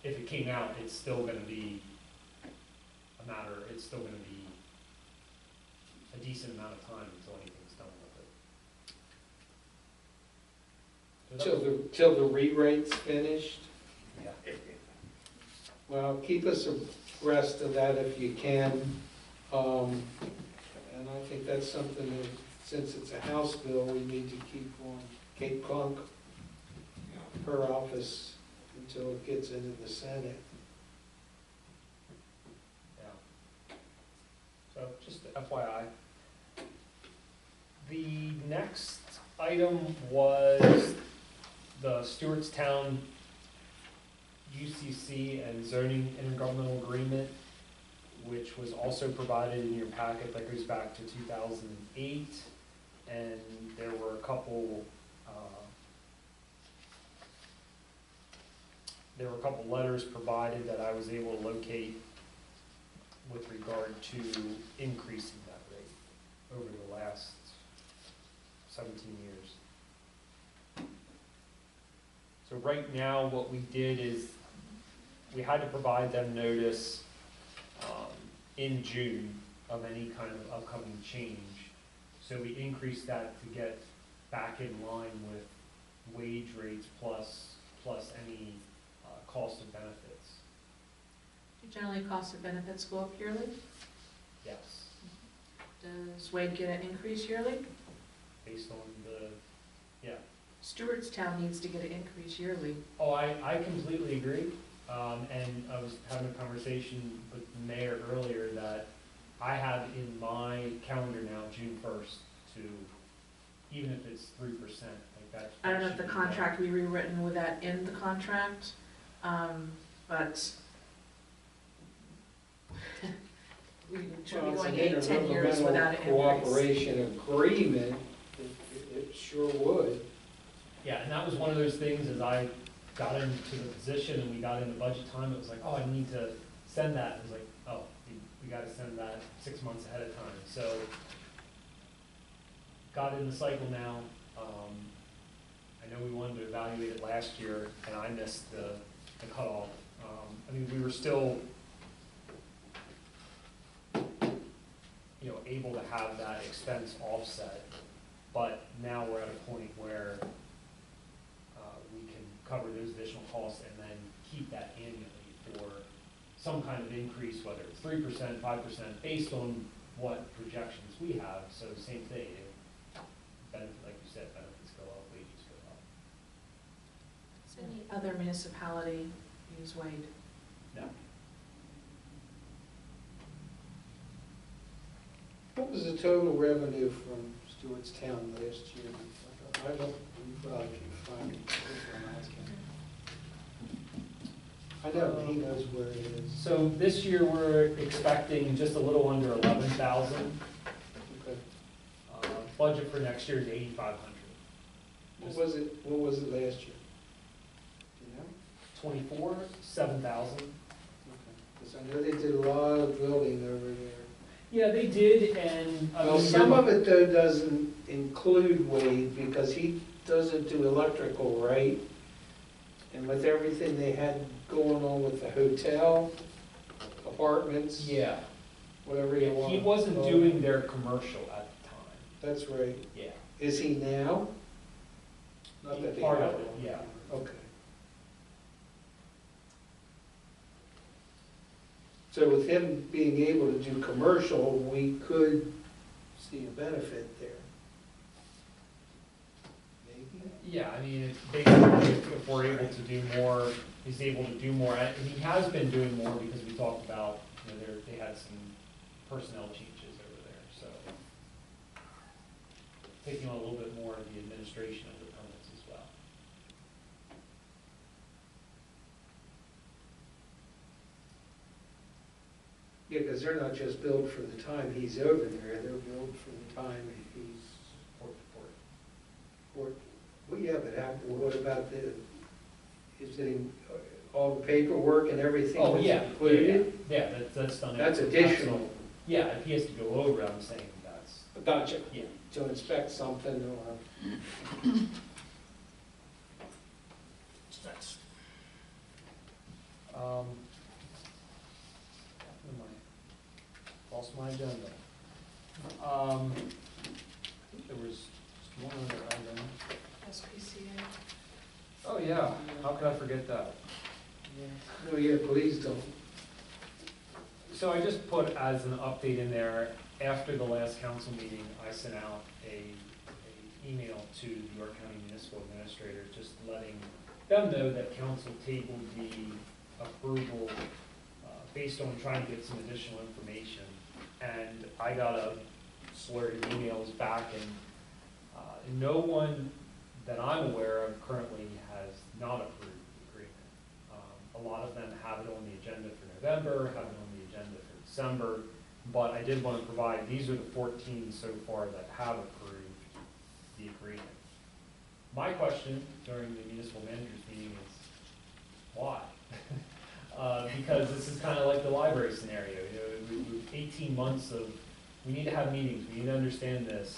if it came out, it's still going to be it's still going to be a decent amount of time until anything's done with it. So Till the re-rate's finished? yeah. Well, keep us abreast of that if you can. And I think that's something that, since it's a House bill, we need to keep on Kate Plunk, her office, until it gets into the Senate. Yeah. So just FYI. The next item was the Stewartstown UCC and zoning intergovernmental agreement, which was also provided in your packet. That goes back to 2008, and there were a couple letters provided that I was able to locate with regard to increasing that rate over the last 17 years. So right now, what we did is we had to provide them notice in June of any kind of upcoming change. So we increased that to get back in line with wage rates plus any cost of benefits. Do generally cost of benefits go up yearly? Yes, Does Wade get an increase yearly? based on the, yeah. Stewartstown needs to get an increase yearly. Oh, I completely agree. And I was having a conversation with the mayor earlier that I have in my calendar now, June 1st, to, even if it's 3%, like I don't know if the contract we rewritten with that in the contract, but we should be Well, going it's an 8, 10 years without an intergovernmental increase. cooperation agreement, it sure would. Yeah, and that was one of those things, as I got into the position and we got into budget time, it was like, oh, I need to send that. It was like, oh, we gotta send that 6 months ahead of time. So, got in the cycle now. I know we wanted to evaluate it last year, and I missed the cutoff. I mean, we were still, able to have that expense offset, but now we're at a point where we can cover those additional costs and then keep that annually for some kind of increase, whether it's 3%, 5%, based on what projections we have. So same thing, benefit, like you said, benefits go up, wages go up. Does any other municipality use Wade? No. What was the total revenue from Stewartstown last year? I don't, well, I can find it. That's what I'm asking. I know, he knows where it is. So this year, we're expecting just a little under 11,000. Okay. Budget for next year is 8,500. What was it last year? Do you know? 24, 7,000. Okay. Because I know they did a lot of building over there. Yeah, they did, and. Well, some of it though doesn't include Wade because he doesn't do electrical, right? And with everything they had going on with the hotel, apartments, Yeah. whatever you want. He wasn't to call doing it. their commercial at the time. That's right. Yeah. Is he now? Not that they Part have of it, yeah. Okay. So with him being able to do commercial, we could see a benefit there. Maybe? Yeah, I mean, it's basically, if we're able to do more, he's able to do more, and he has been doing more because we talked about, they had some personnel changes over there, so. Taking on a little bit more of the administration of the permits as well. Yeah, because they're not just billed for the time he's over there, they're billed for the time he's, Port to port. well, yeah, but what about is it all the paperwork and everything Oh, that's yeah, included? yeah, that's done. That's additional. Yeah, if he has to go over, I'm saying that's, Gotcha. yeah. To inspect something or. Lost my agenda. I think there was just one other item. SPCA. Oh, yeah, how could I forget that? No, yeah, please don't. So I just put as an update in there, after the last council meeting, I sent out a email to the York County Municipal Administrator, just letting them know that council tabled the approval based on trying to get some additional information. And I got a slurry of emails back, and no one that I'm aware of currently has not approved the agreement. A lot of them have it on the agenda for November, have it on the agenda for December, but I did want to provide, these are the 14 so far that have approved the agreement. My question during the municipal managers meeting is, why? Because this is kind of like the library scenario, 18 months of, we need to have meetings, we need to understand this.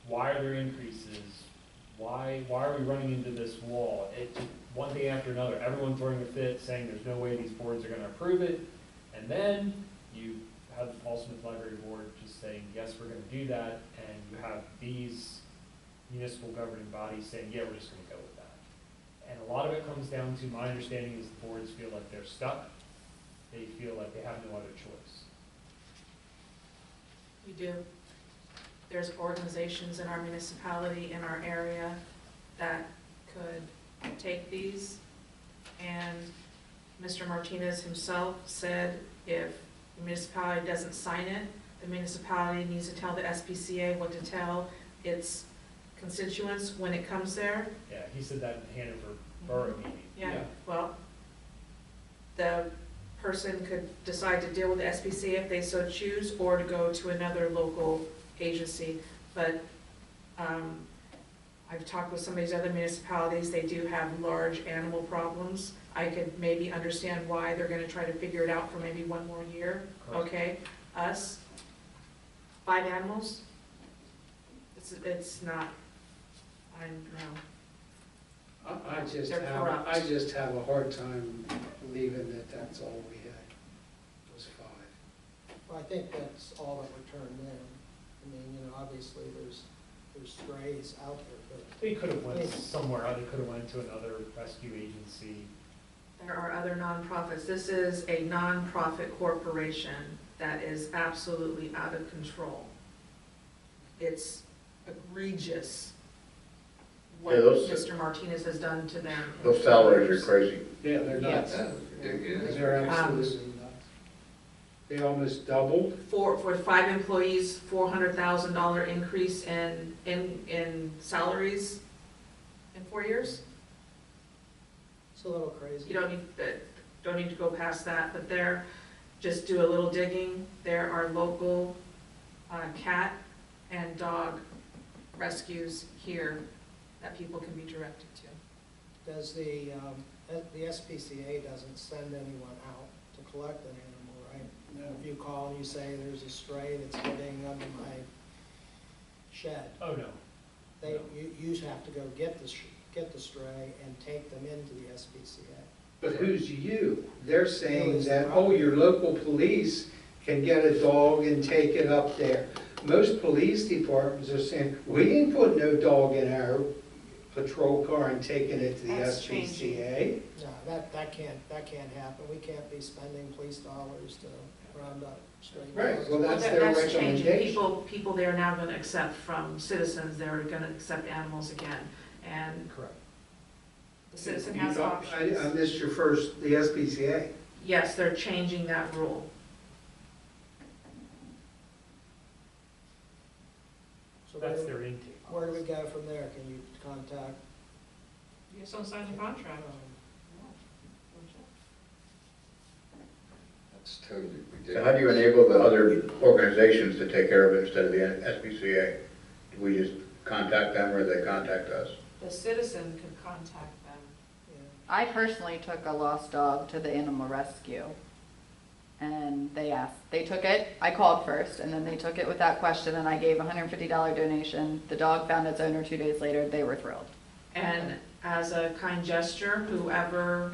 Why are there increases? Why are we running into this wall? One day after another, everyone throwing a fit, saying there's no way these boards are going to approve it. And then you have the Paul Smith Library Board just saying, yes, we're going to do that. And you have these municipal governing bodies saying, yeah, we're just going to go with that. And a lot of it comes down to, my understanding is the boards feel like they're stuck. They feel like they have no other choice. We do. There's organizations in our municipality, in our area, that could take these. And Mr. Martinez himself said if the municipality doesn't sign it, the municipality needs to tell the SPCA what to tell its constituents when it comes there. Yeah, he said that in Hanover Borough meeting. Yeah, well, the person could decide to deal with the SPCA if they so choose, or to go to another local agency. But I've talked with some of these other municipalities, they do have large animal problems. I could maybe understand why they're gonna try to figure it out for maybe one more year, Correct. okay? Us, 5 animals, it's not, I don't know. They're corrupt. I just have a hard time believing that that's all we had, was 5. Well, I think that's all that were turned in. I mean, you know, obviously there's strays out there, but They could have went somewhere, they could have went to another rescue agency. There are other nonprofits. This is a nonprofit corporation that is absolutely out of control. It's egregious what Yeah, those- Mr. Martinez has done to them. in Those salaries are years. crazy. Yeah, they're nuts. That's ridiculous. They're absolutely nuts. They almost doubled. For 5 employees, $400,000 increase in salaries in 4 years? it's a little crazy. You don't need to go past that, but there, just do a little digging. There are local cat and dog rescues here that people can be directed to. Does the SPCA doesn't send anyone out to collect an animal, right? If you call and you say there's a stray that's getting under my shed, Oh, no. you have to go get the stray and take them into the SPCA. But who's you? They're saying Who is that, the- oh, your local police can get a dog and take it up there. Most police departments are saying, we ain't putting no dog in our patrol car and taking it to the That's SPCA. No, that can't happen. We can't be spending police dollars to round up stray dogs. Right, well, that's That- their That's changing. recommendation. People there are now gonna accept from citizens, they're gonna accept animals again. And Correct. the citizen You has thought- I options. missed your first, the SPCA. Yes, they're changing that rule. So That's their intake. where do we go from there? Can you contact? You have someone sign the contract. That's totally So how do you ridiculous. enable the other organizations to take care of it instead of the SPCA? Do we just contact them or they contact us? The citizen could contact them. I personally took a lost dog to the animal rescue. And they took it, I called first, and then they took it with that question, and I gave a $150 donation. The dog found its owner 2 days later, they were thrilled. And as a kind gesture, whoever,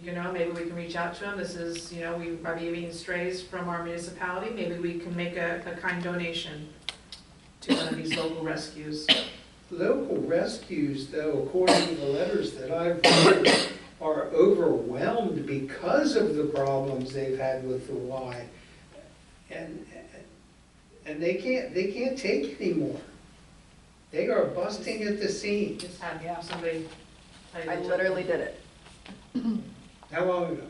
maybe we can reach out to them. This is, we are giving strays from our municipality. Maybe we can make a kind donation to one of these local rescues. Local rescues, though, according to the letters that I've read, are overwhelmed because of the problems they've had with the Y. And they can't take anymore. They are busting at the seams. Just have somebody tell you. I they took literally it. did it. How long ago?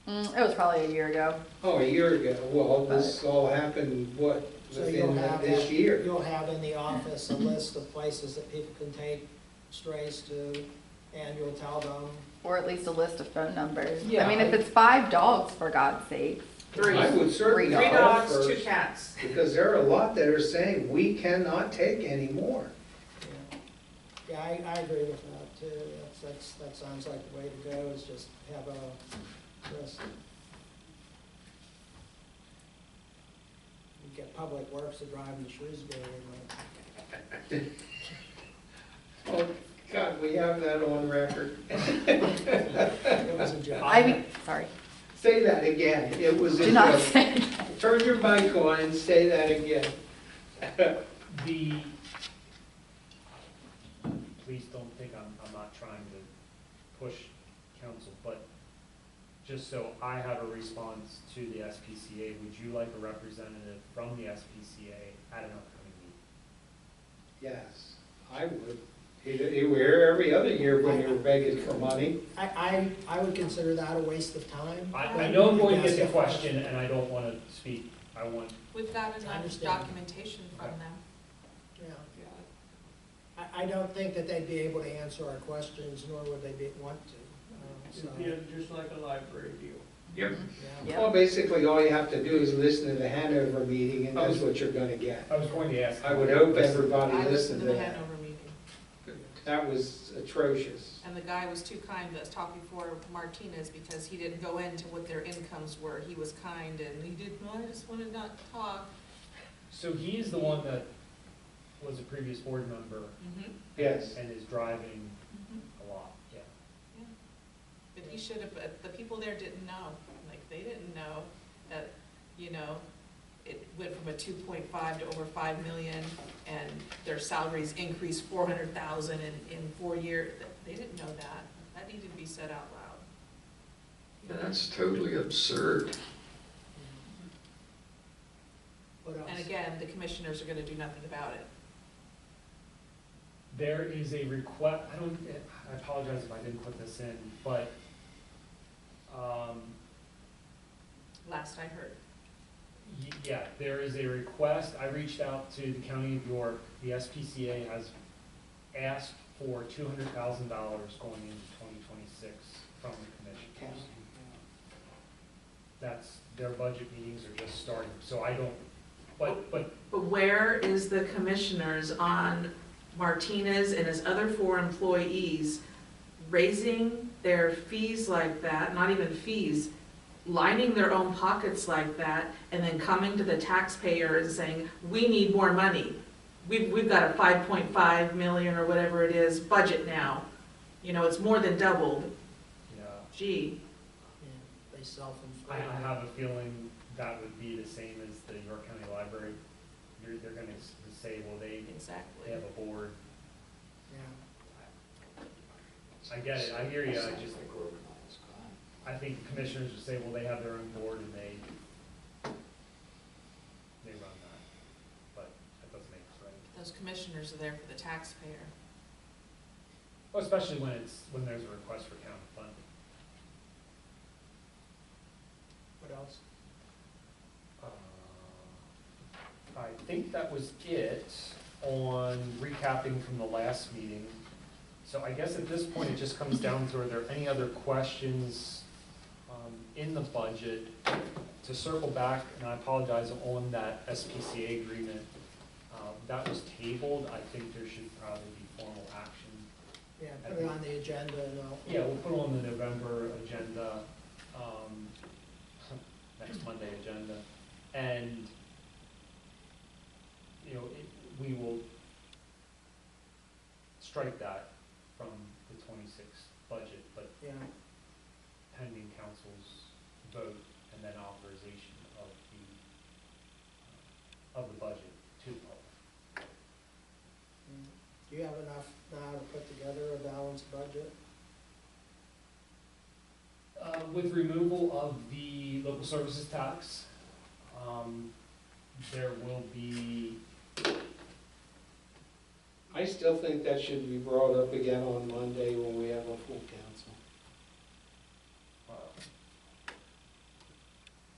It was probably a year ago. Oh, a year ago. Well, this all happened, what, So you'll within have this year? You'll have in the office a list of places that people can take strays to, and you'll tell them. Or at least a list of phone numbers. Yeah, I mean, if it's 5 dogs, for God's sake. 3. I would certainly 3 3 call dogs, 2 first, cats. because there are a lot that are saying, we cannot take anymore. Yeah, I agree with that too. That sounds like the way to go, is just have a list. You get Public Works to drive them to Shrewsbury, like, Oh, God, we have that on record. it was a joke. Sorry. Say that again. It was a Do not joke. say. Turn your mic on and say that again. Please don't think I'm not trying to push council, but just so I have a response to the SPCA, would you like a representative from the SPCA at an upcoming meeting? Yes, I would. You were here every other year when you were begging for money. I would consider that a waste of time. I know I'm going to get Yes, the question, and I don't want to speak, We've got I enough understand. documentation from Okay. them. Yeah. I don't think that they'd be able to answer our questions, nor would they want to. So, just like a library deal. Yep. yeah. Yep. Well, basically, all you have to do is listen to the Hanover meeting, and that's what you're gonna get. I was going to ask. I would hope everybody I listened listened to to the that. Hanover meeting, That was atrocious. and the guy was too kind to talk before Martinez because he didn't go into what their incomes were. He was kind and he did, no, I just wanted not to talk. So he's the one that was a previous board member Mm-hmm. Yes. and is driving Mm-hmm. a lot, yeah. Yeah. But he should have, but the people there didn't know, like, they didn't know that, you know, it went from a 2.5 to over 5 million, and their salaries increased 400,000 in 4 years. They didn't know that. That needed to be said out loud. And that's totally absurd. What else? And again, the commissioners are gonna do nothing about it. There is a request, I apologize if I didn't put this in, but, Last I heard. yeah, there is a request. I reached out to the County of York. The SPCA has asked for $200,000 going into 2026 from the commissioners. That's, their budget meetings are just starting, so I don't, but But where is the commissioners on Martinez and his other 4 employees raising their fees like that, not even fees, lining their own pockets like that, and then coming to the taxpayer and saying, we need more money. We've got a 5.5 million or whatever it is budget now. You know, it's more than doubled. yeah, Gee, Yeah, they self-inflate. I have a feeling that would be the same as the York County Library. They're gonna say, well, they exactly. have a board. Yeah. I get it, I hear you, I think the commissioners would say, well, they have their own board and they run that, but that doesn't make it right. Those commissioners are there for the taxpayer. Well, especially when there's a request for county funding. What else? I think that was it on recapping from the last meeting. So I guess at this point, it just comes down to, are there any other questions in the budget? To circle back, and I apologize, on that SPCA agreement, that was tabled. I think there should probably be formal action. Yeah, put it on the agenda and I'll. Yeah, we'll put it on the November agenda, next Monday agenda, and, you know, we will strike that from the 26th budget, but Yeah, pending council's vote and then authorization of the budget to the public. do you have enough now to put together a balanced budget? With removal of the local services tax, there will be, I still think that should be brought up again on Monday when we have a full council.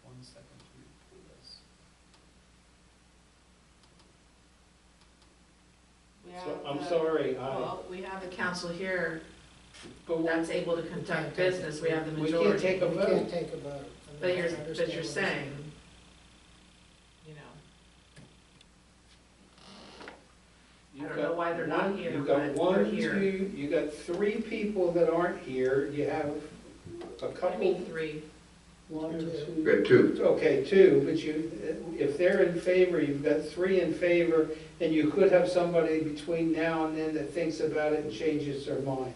one second to pull this. We So, have I'm the- sorry, Well, we have the council here but that's able to conduct business. We have the we can't majority. take a We can't vote. take a vote. I mean, But I you're, understand but you're what saying, you know, I don't know why they're not here, You've got but one, they're here. two, you got 3 people that aren't here, you have a I couple. mean, 3. One, Two. two. Good, 2. Okay, 2, but if they're in favor, you've got 3 in favor, and you could have somebody between now and then that thinks about it and changes their mind.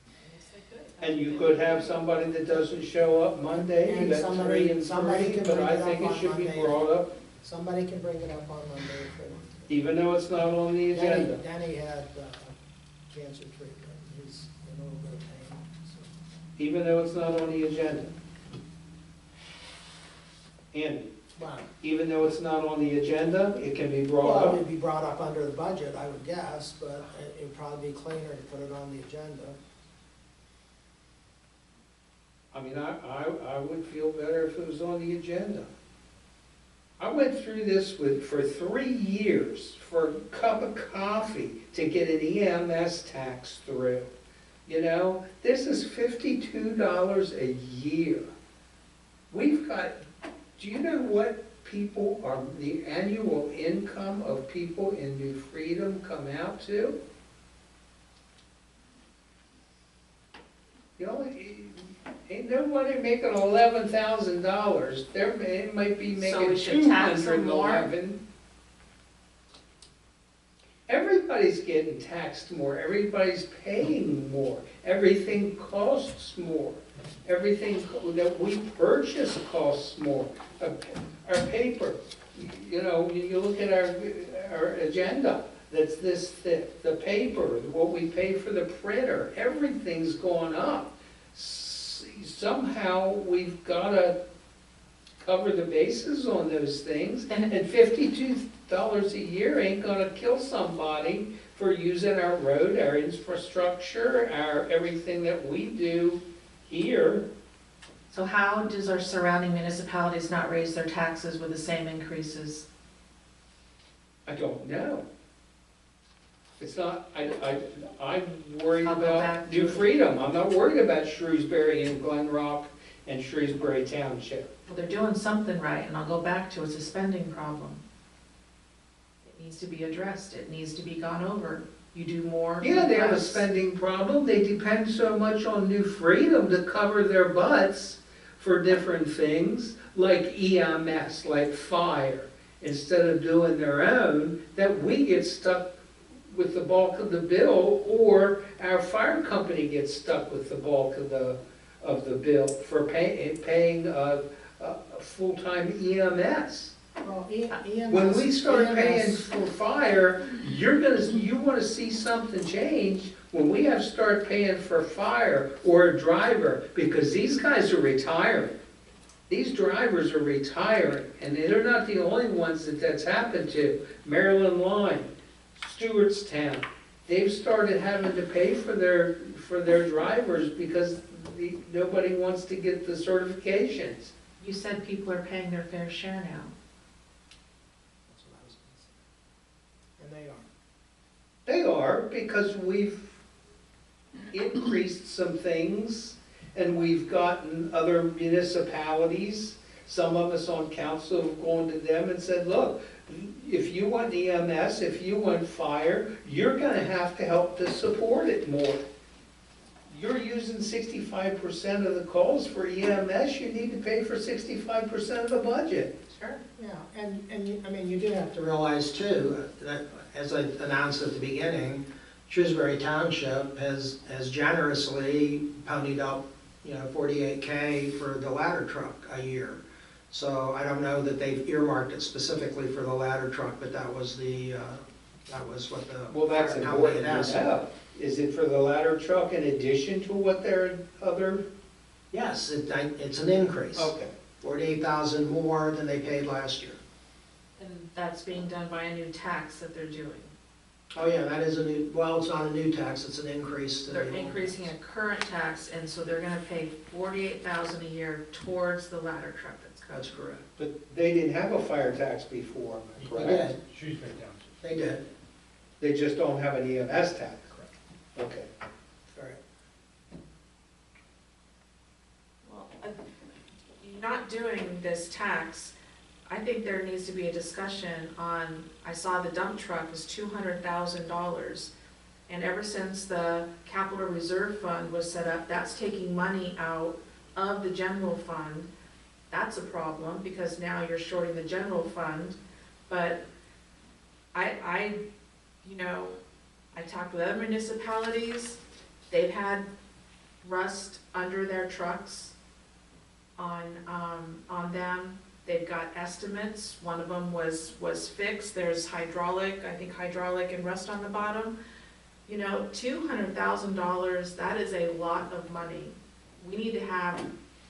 Yes, they could. And you could have somebody that doesn't show up Monday, you And got somebody- 3 and somebody 3, can but bring I it think up it should on be Monday. brought up, Somebody can bring it up on Monday if they want to. even though it's not on the agenda. Danny had cancer treatment, he's in a little bit of pain, so. Even though it's not on the agenda. And Wow. even though it's not on the agenda, it can be brought Well, up. it'd be brought up under the budget, I would guess, but it would probably be cleaner to put it on the agenda. I mean, I would feel better if it was on the agenda. I went through this for 3 years for a cup of coffee to get an EMS tax through. You know, this is $52 a year. We've got, do you know what people are, the annual income of people in New Freedom come out to? You know, ain't nobody making $11,000. They might be So making we should tax them more? 211. Everybody's getting taxed more. Everybody's paying more. Everything costs more. Everything that we purchase costs more. Our paper, you know, you look at our agenda, that's this thick. The paper, what we pay for the printer, everything's going up. Somehow we've got to cover the bases on those things, and $52 a year ain't gonna kill somebody for using our road, our infrastructure, our, everything that we do here. So how does our surrounding municipalities not raise their taxes with the same increases? I don't know. It's not, I'm worried I'll go about back New to- Freedom. I'm not worried about Shrewsbury and Glen Rock and Shrewsbury Township. Well, they're doing something right, and I'll go back to it's a spending problem. It needs to be addressed, it needs to be gone over. You do more. Yeah, they have a less. spending problem. They depend so much on New Freedom to cover their butts for different things, like EMS, like fire, instead of doing their own, that we get stuck with the bulk of the bill, or our fire company gets stuck with the bulk of the bill for paying a full-time EMS. Well, EMS. When we start paying EMS for fire, you wanna see something change when we have to start paying for fire or a driver, because these guys are retiring. These drivers are retiring, and they're not the only ones that's happened to. Maryland Line, Stewartstown, they've started having to pay for their drivers because nobody wants to get the certifications. You said people are paying their fair share now. That's what I was gonna say. And they are. They are, because we've increased some things, and we've gotten other municipalities, some of us on council have gone to them and said, look, if you want EMS, if you want fire, you're gonna have to help to support it more. You're using 65% of the calls for EMS, you need to pay for 65% of the budget. Sure. Yeah, and I mean, you do have to realize too, that as I announced at the beginning, Shrewsbury Township has generously ponied up, 48K for the ladder truck a year. So I don't know that they've earmarked it specifically for the ladder truck, but that was what the. Well, that's fire company important had to asked. know. Is it for the ladder truck in addition to what their other? Yes, it's an increase. Okay. 48,000 more than they paid last year. And that's being done by a new tax that they're doing. Oh, yeah, that is it's not a new tax, it's an increase to the. They're increasing a current tax, and so they're gonna pay $48,000 a year towards the ladder truck that's coming. That's correct. But they didn't have a fire tax before, am I They correct? did, Shrewsbury Township. they did, They just don't have an EMS tax. Correct. Okay. correct. Well, not doing this tax, I think there needs to be a discussion on, I saw the dump truck was $200,000. And ever since the capital reserve fund was set up, that's taking money out of the general fund. That's a problem, because now you're shorting the general fund. But I talked with other municipalities, they've had rust under their trucks on them. They've got estimates, one of them was fixed, there's hydraulic and rust on the bottom. $200,000, that is a lot of money. We need to have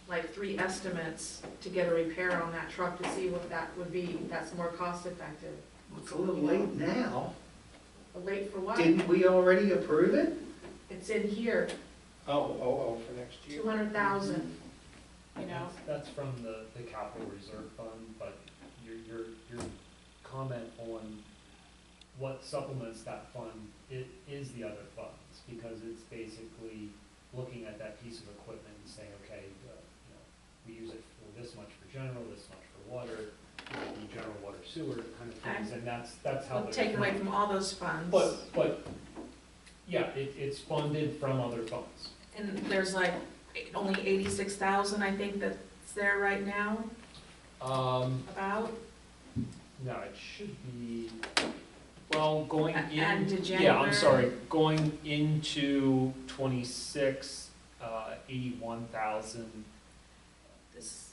like 3 estimates to get a repair on that truck to see what that would be, that's more cost effective. It's a little late now. Late for what? Didn't we already approve it? It's in here, Oh, for next year. 200,000, That's from the capital reserve fund, but your comment on what supplements that fund, it is the other funds, because it's basically looking at that piece of equipment and saying, okay, we use it for this much for general, this much for water, the general water sewer kind of things, and that's how. We'll take away from all those funds. But, yeah, it's funded from other funds. And there's like only 86,000, I think, that's there right now, about? No, it should be, well, going in. And to Yeah, I'm January? sorry, going into 26, 81,000. This,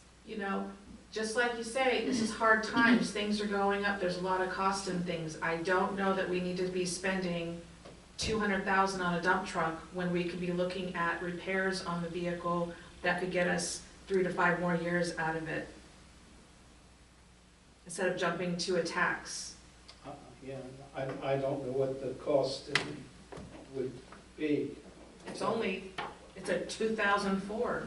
just like you say, this is hard times, things are going up, there's a lot of cost in things. I don't know that we need to be spending 200,000 on a dump truck when we could be looking at repairs on the vehicle that could get us 3 to 5 more years out of it, instead of jumping to a tax. Yeah, I don't know what the cost would be. It's a 2004,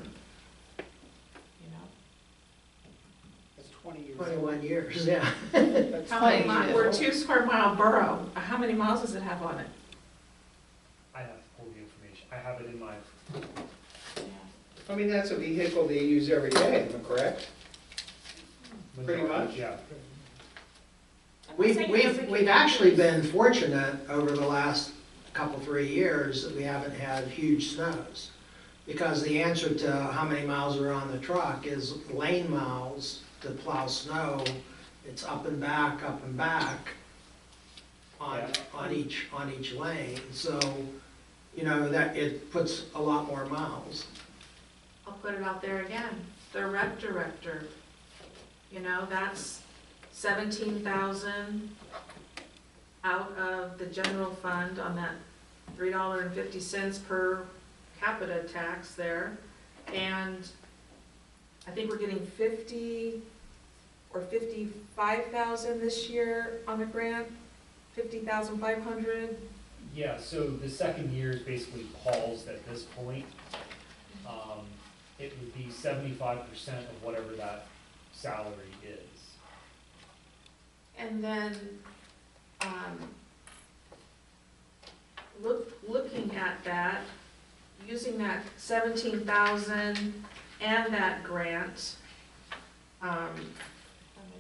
It's 20 years. 21 years, yeah. That's How many 20 miles, years. we're a 2 square mile borough, how many miles does it have on it? I have to pull the information, I have it in my, I mean, that's a vehicle they use every day, am I correct? Pretty much. yeah. We've actually been fortunate over the last couple, 3 years that we haven't had huge snows. Because the answer to how many miles are on the truck is lane miles to plow snow. It's up and back on each lane. So, that it puts a lot more miles. I'll put it out there again, the rec director, that's 17,000 out of the general fund on that $3.50 per capita tax there. And I think we're getting 50 or 55,000 this year on the grant, 50,500. Yeah, so the second year is basically paused at this point. It would be 75% of whatever that salary is. And then, looking at that, using that 17,000 and that grant, on my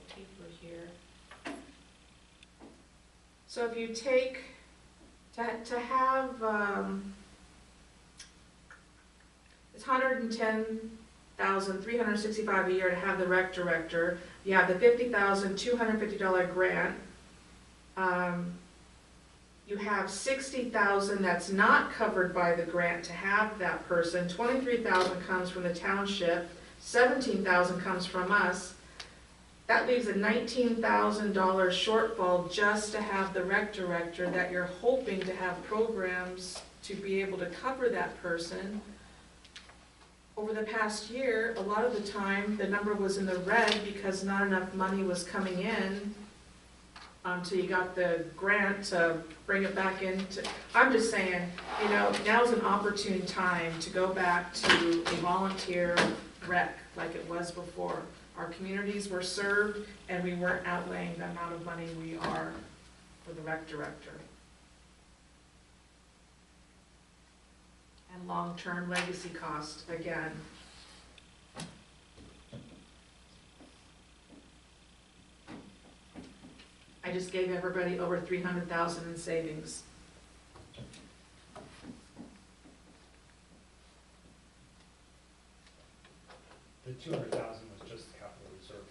paper here. So if you take, to have, it's 110,365 a year to have the rec director. You have the $50,250 grant. You have 60,000 that's not covered by the grant to have that person. 23,000 comes from the township. 17,000 comes from us. That leaves a $19,000 shortfall just to have the rec director that you're hoping to have programs to be able to cover that person. Over the past year, a lot of the time, the number was in the red because not enough money was coming in until you got the grant to bring it back into. I'm just saying, now's an opportune time to go back to a volunteer rec like it was before. Our communities were served and we weren't outlaying the amount of money we are for the rec director. And long-term legacy cost, again. I just gave everybody over 300,000 in savings. The 200,000 was just the capital reserve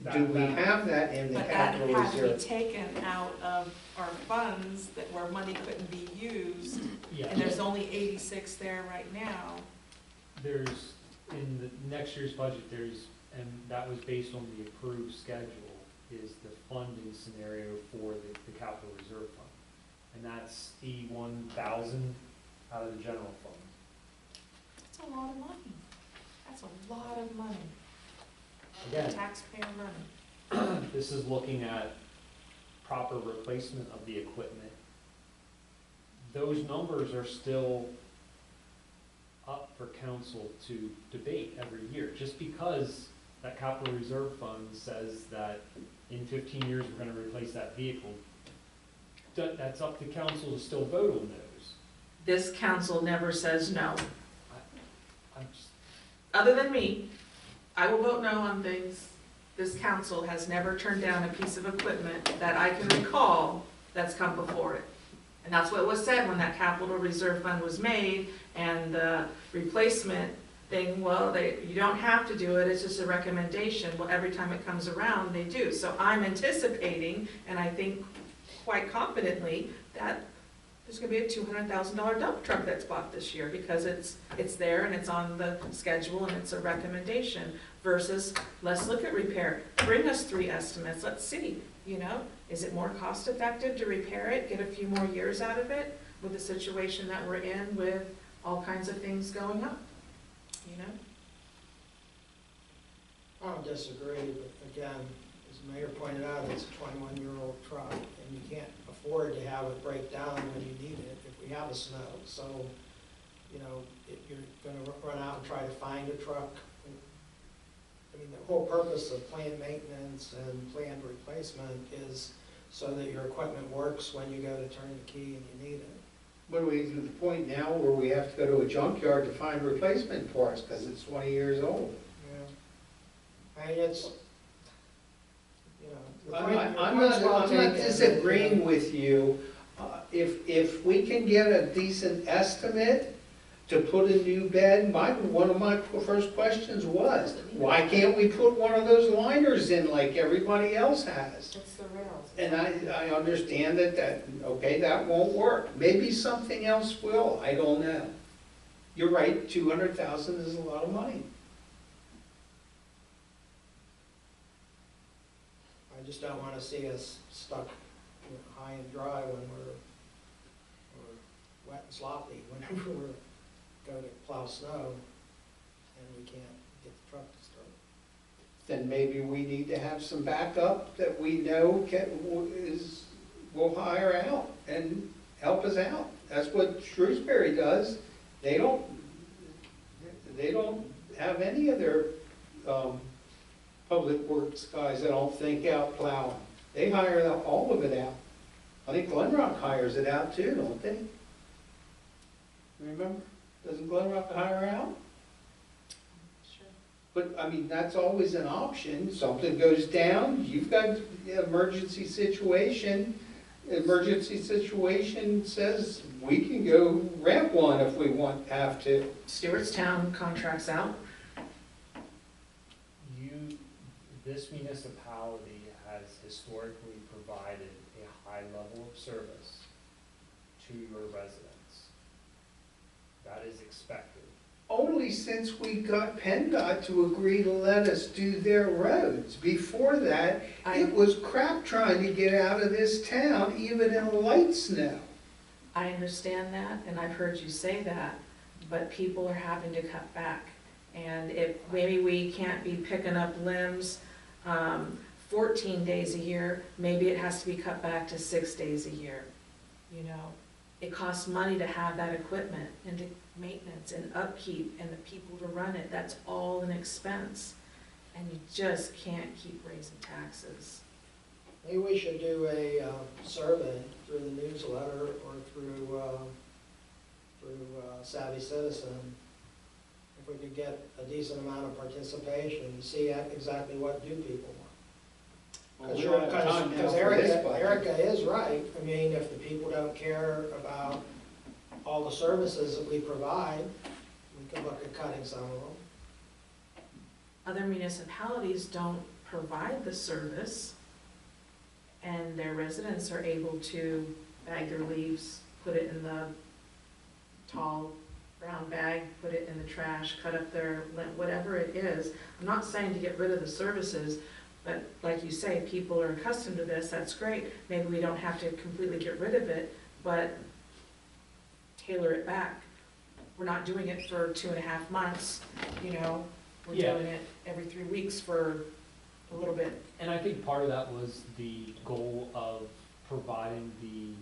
though. Do we have that in the But that capital had to be reserve? taken out of our funds that where money couldn't be used, Yeah. and there's only 86 there right now. There's, in the next year's budget, and that was based on the approved schedule, is the funding scenario for the capital reserve fund. And that's 81,000 out of the general fund. That's a lot of money. That's a lot of money, Again, taxpayer money. this is looking at proper replacement of the equipment. Those numbers are still up for council to debate every year. Just because that capital reserve fund says that in 15 years, we're gonna replace that vehicle. That's up to council to still vote on those. This council never says no. I'm just, Other than me, I will vote no on things. This council has never turned down a piece of equipment that I can recall that's come before it. And that's what was said when that capital reserve fund was made, and the replacement thing, well, you don't have to do it, it's just a recommendation. Well, every time it comes around, they do. So I'm anticipating, and I think quite confidently, that there's gonna be a $200,000 dump truck that's bought this year, because it's there and it's on the schedule and it's a recommendation, versus, let's look at repair. Bring us 3 estimates, let's see, you know? Is it more cost effective to repair it, get a few more years out of it, with the situation that we're in with all kinds of things going up, you know? I don't disagree, but again, as the mayor pointed out, it's a 21-year-old truck, and you can't afford to have it break down when you need it if we have a snow. So, you know, if you're gonna run out and try to find a truck, I mean, the whole purpose of planned maintenance and planned replacement is so that your equipment works when you go to turn the key and you need it. But we to the point now where we have to go to a junkyard to find replacement parts because it's 20 years old. Yeah. I mean, it's, you know. the I'm point- your I'm point's not, well I'm not taken, disagreeing with you. If we can get a decent estimate to put a new bed, one of my first questions was, why can't we put one of those liners in like everybody else has? It's the rails. And I understand okay, that won't work. Maybe something else will, I don't know. You're right, 200,000 is a lot of money. I just don't wanna see us stuck, you know, high and dry when we're wet and sloppy, whenever we're go to plow snow and we can't get the truck to start. Then maybe we need to have some backup that we know will hire out and help us out. That's what Shrewsbury does. They don't have any of their public works guys that don't think out plowing. They hire all of it out. I think Glen Rock hires it out too, don't they? Remember? Doesn't Glen Rock hire out? Sure. But, I mean, that's always an option. Something goes down, you've got emergency situation. Emergency situation says we can go rent one if we have to. Stewartstown contracts out. This municipality has historically provided a high level of service to your residents. That is expected. Only since we got PennDOT to agree to let us do their roads. Before that, it was crap trying to get out of this town, even in light snow. I understand that, and I've heard you say that, but people are having to cut back. And if maybe we can't be picking up limbs 14 days a year, maybe it has to be cut back to 6 days a year, you know? It costs money to have that equipment and to maintenance and upkeep and the people to run it. That's all an expense. And you just can't keep raising taxes. Maybe we should do a survey through the newsletter or through Savvy Citizen. If we could get a decent amount of participation to see exactly what do people want. Because Erica is right. I mean, if the people don't care about all the services that we provide, we could look at cutting some of them. Other municipalities don't provide the service, and their residents are able to bag their leaves, put it in the tall brown bag, put it in the trash, cut up their, whatever it is. I'm not saying to get rid of the services, but like you say, people are accustomed to this, that's great. Maybe we don't have to completely get rid of it, but tailor it back. We're not doing it for 2.5 months, you know, we're Yeah. doing it every 3 weeks for a little bit. And I think part of that was the goal of providing the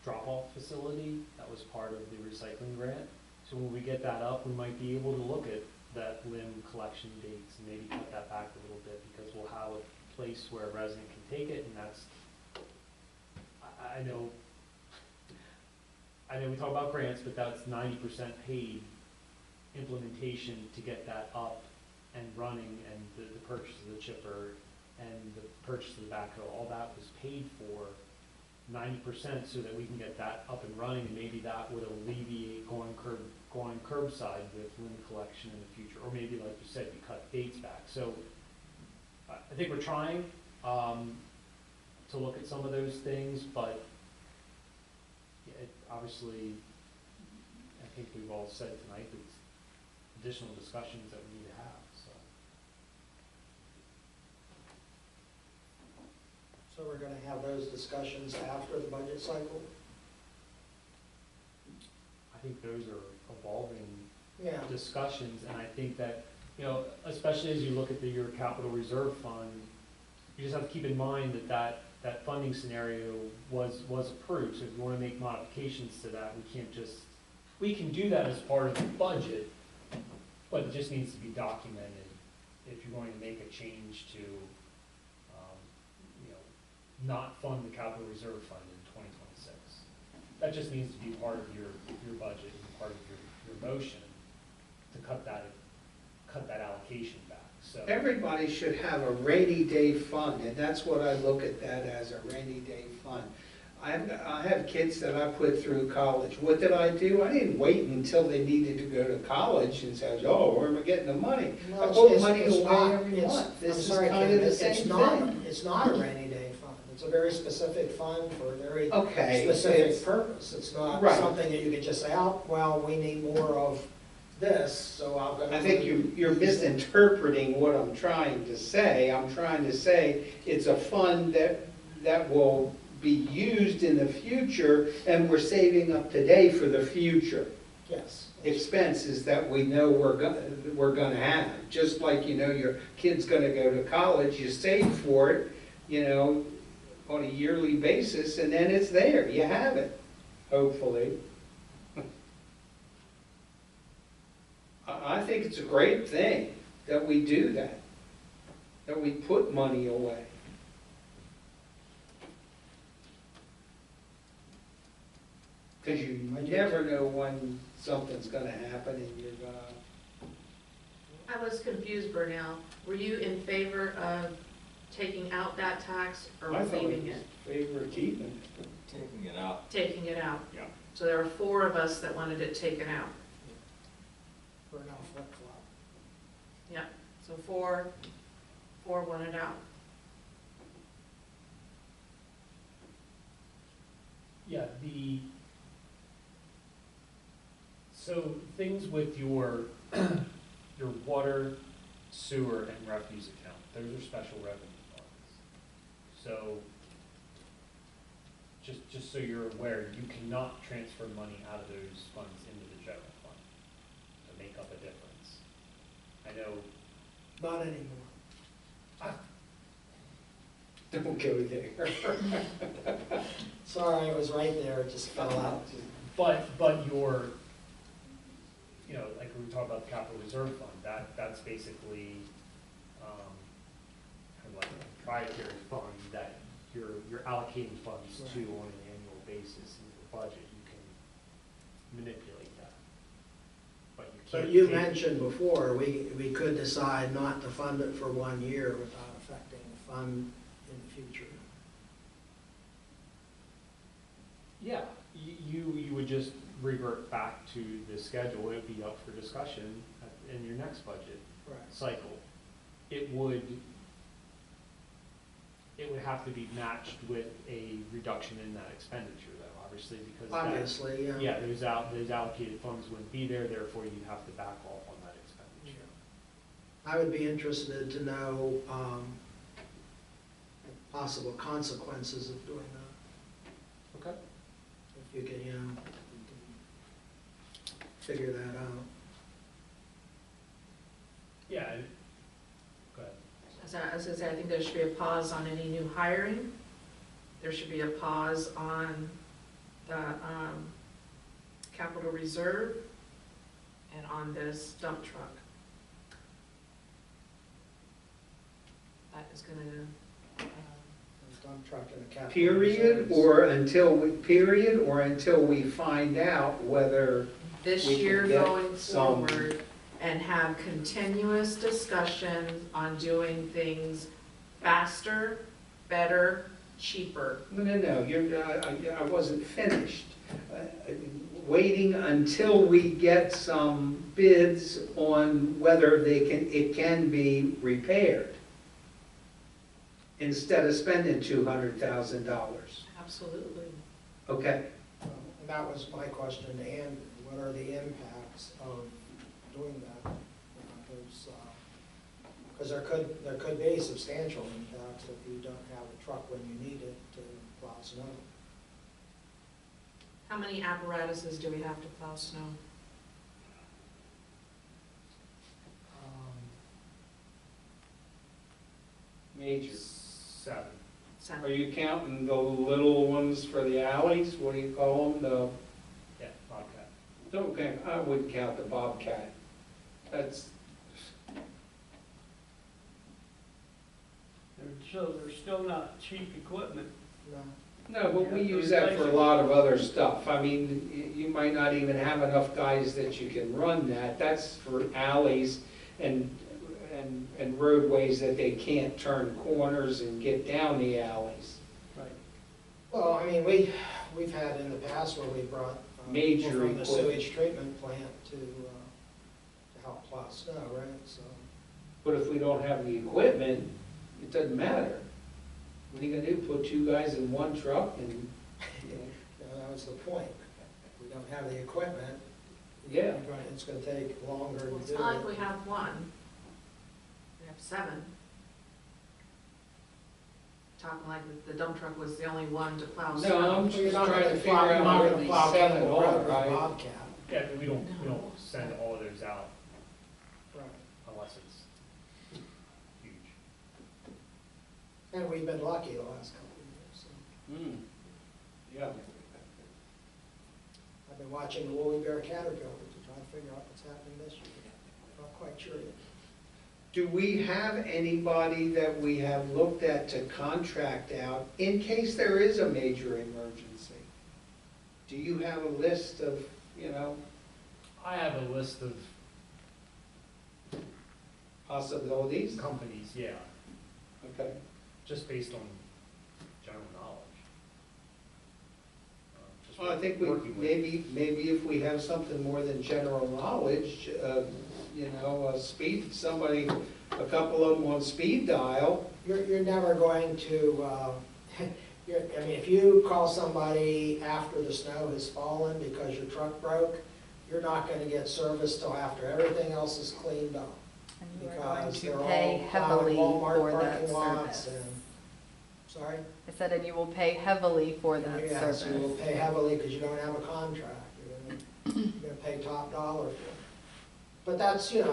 drop-off facility. That was part of the recycling grant. So when we get that up, we might be able to look at that limb collection dates, and maybe cut that back a little bit, because we'll have a place where a resident can take it, and that's, I know we talk about grants, but that's 90% paid implementation to get that up and running, and the purchase of the chipper and the purchase of the backhoe, all that was paid for 90% so that we can get that up and running, and maybe that would alleviate going curbside with limb collection in the future, or maybe, like you said, you cut dates back. So I think we're trying to look at some of those things, but obviously, I think we've all said tonight, it's additional discussions that we need to have, so. So we're gonna have those discussions after the budget cycle? I think those are evolving Yeah. discussions, and I think that, especially as you look at your capital reserve fund, you just have to keep in mind that funding scenario was approved, so if you wanna make modifications to that, we can do that as part of the budget, but it just needs to be documented if you're going to make a change to, not fund the capital reserve fund in 2026. That just needs to be part of your budget and part of your motion to cut that allocation back, so. Everybody should have a rainy day fund, and that's what I look at that as, a rainy day fund. I have kids that I put through college. What did I do? I didn't wait until they needed to go to college and say, oh, where am I getting the money? I put money away every month. This is kind of the same thing. It's not a rainy day fund. It's a very specific fund for a very Okay, specific purpose. It's not Right. something that you can just say, oh, well, we need more of this, so I'll go. I think you're misinterpreting what I'm trying to say. I'm trying to say it's a fund that will be used in the future, and we're saving up today for the future Yes. expenses that we know we're gonna have. Just like, your kid's gonna go to college, you save for it, on a yearly basis, and then it's there, you have it, hopefully. I think it's a great thing that we do that we put money away. Because you never know when something's gonna happen and you're gonna, I was confused, Burnell. Were you in favor of taking out that tax or I thought leaving it was it? favor of keeping it. Taking it out. Taking it out. Yeah. So there were 4 of us that wanted it taken out. We're now flip flop. Yeah, so 4 wanted out. Yeah, so things with your water, sewer, and refuse account, those are special revenue funds. So, just so you're aware, you cannot transfer money out of those funds into the general fund to make up a difference. I know, Not anymore. Don't go there. Sorry, it was right there, it just fell out. but your, like we talked about the capital reserve fund, that's basically, kind of like a proprietary fund that you're allocating funds to on an annual basis in your budget. You can manipulate that. But you can't. But you take- mentioned before, we could decide not to fund it for 1 year without affecting the fund in the future. Yeah, you would just revert back to the schedule. It would be up for discussion in your next budget Right. cycle. It would have to be matched with a reduction in that expenditure though, obviously, because that, Obviously, yeah. yeah, those allocated funds wouldn't be there, therefore you'd have to back off on that expenditure. I would be interested to know possible consequences of doing that. Okay. If you can, figure that out. Yeah, go ahead. As I was gonna say, I think there should be a pause on any new hiring. There should be a pause on the capital reserve and on this dump truck. is gonna, Dump truck and a capital Period, reserves. or until we find out whether, this We can year get going some- forward and have continuous discussions on doing things faster, better, cheaper. no, I wasn't finished. Waiting until we get some bids on whether it can be repaired, instead of spending $200,000. Absolutely. Okay, And that was my question to Andrew, what are the impacts of doing that? Because there could be substantial impacts if you don't have a truck when you need it to plow snow. How many apparatuses do we have to plow snow? major. 7. Seven. Are you counting the little ones for the alleys? What do you call them? Yeah, Bobcat. Okay, I wouldn't count the Bobcat. That's, So they're still not cheap equipment. No. no, but we use that for a lot of other stuff. I mean, you might not even have enough guys that you can run that. That's for alleys and roadways that they can't turn corners and get down the alleys. Right. Well, I mean, we've had in the past where we brought Major people from the equipment. sewage treatment plant to help plow snow, right? So, But if we don't have the equipment, it doesn't matter. What are you gonna do, put 2 guys in one truck and, you know, that was the point. If we don't have the equipment, yeah. it's gonna take longer to do Well, it. it's not like we have one. We have 7. Talking like the dump truck was the only one to plow No, snow. I'm Well, you're just not trying to gonna figure plow, you're out not where gonna these plow 7 Campbell are, Road with a right? Bobcat. Yeah, but we don't send all of those out Right. unless it's huge. And we've been lucky the last couple of years, so. Yeah. I've been watching the woolly bear caterpillar to try to figure out what's happening this year. Not quite sure yet. Do we have anybody that we have looked at to contract out in case there is a major emergency? Do you have a list of, I have a list of possibilities? companies, yeah, Okay. just based on general knowledge. Just Well, I think working with- maybe if we have something more than general knowledge, a couple of them on speed dial. You're never going to, I mean, if you call somebody after the snow has fallen because your truck broke, you're not gonna get service till after everything else is cleaned up. And you are going Because to they're pay all heavily plowing Walmart for that parking lots service. and, sorry? I said, and you will pay heavily for that Yeah, so you'll service. pay heavily because you don't have a contract. You're gonna pay top dollar for it. But that's, it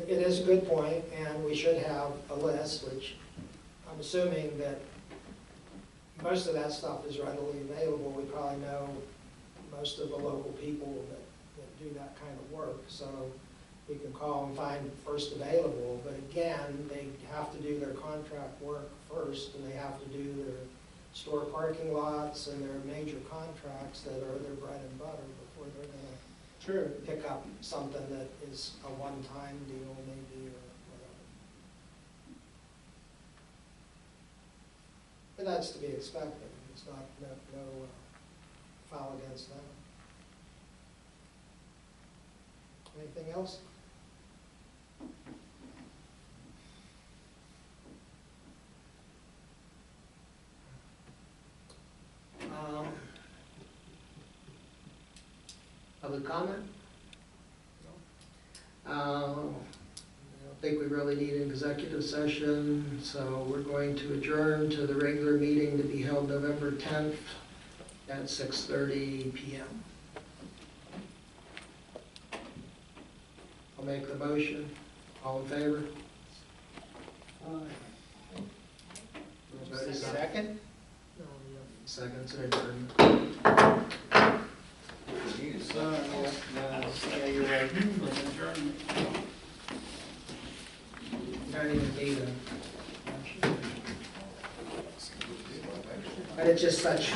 is a good point, and we should have a list, which I'm assuming that most of that stuff is readily available. We probably know most of the local people that do that kind of work, so we can call and find first available. But again, they have to do their contract work first, and they have to do their store parking lots and their major contracts that are their bread and butter before they're gonna pick up something that is a one-time deal maybe, or whatever. But that's to be expected. It's not, no foul against them. Anything else? Public comment? I don't think we really need an executive session, so we're going to adjourn to the regular meeting to be held November 10th at 6:30 PM. I'll make the motion. All in favor? Second? Second's adjourned. Yeah, you're right. Adjournment. Don't even need a motion. But it's just such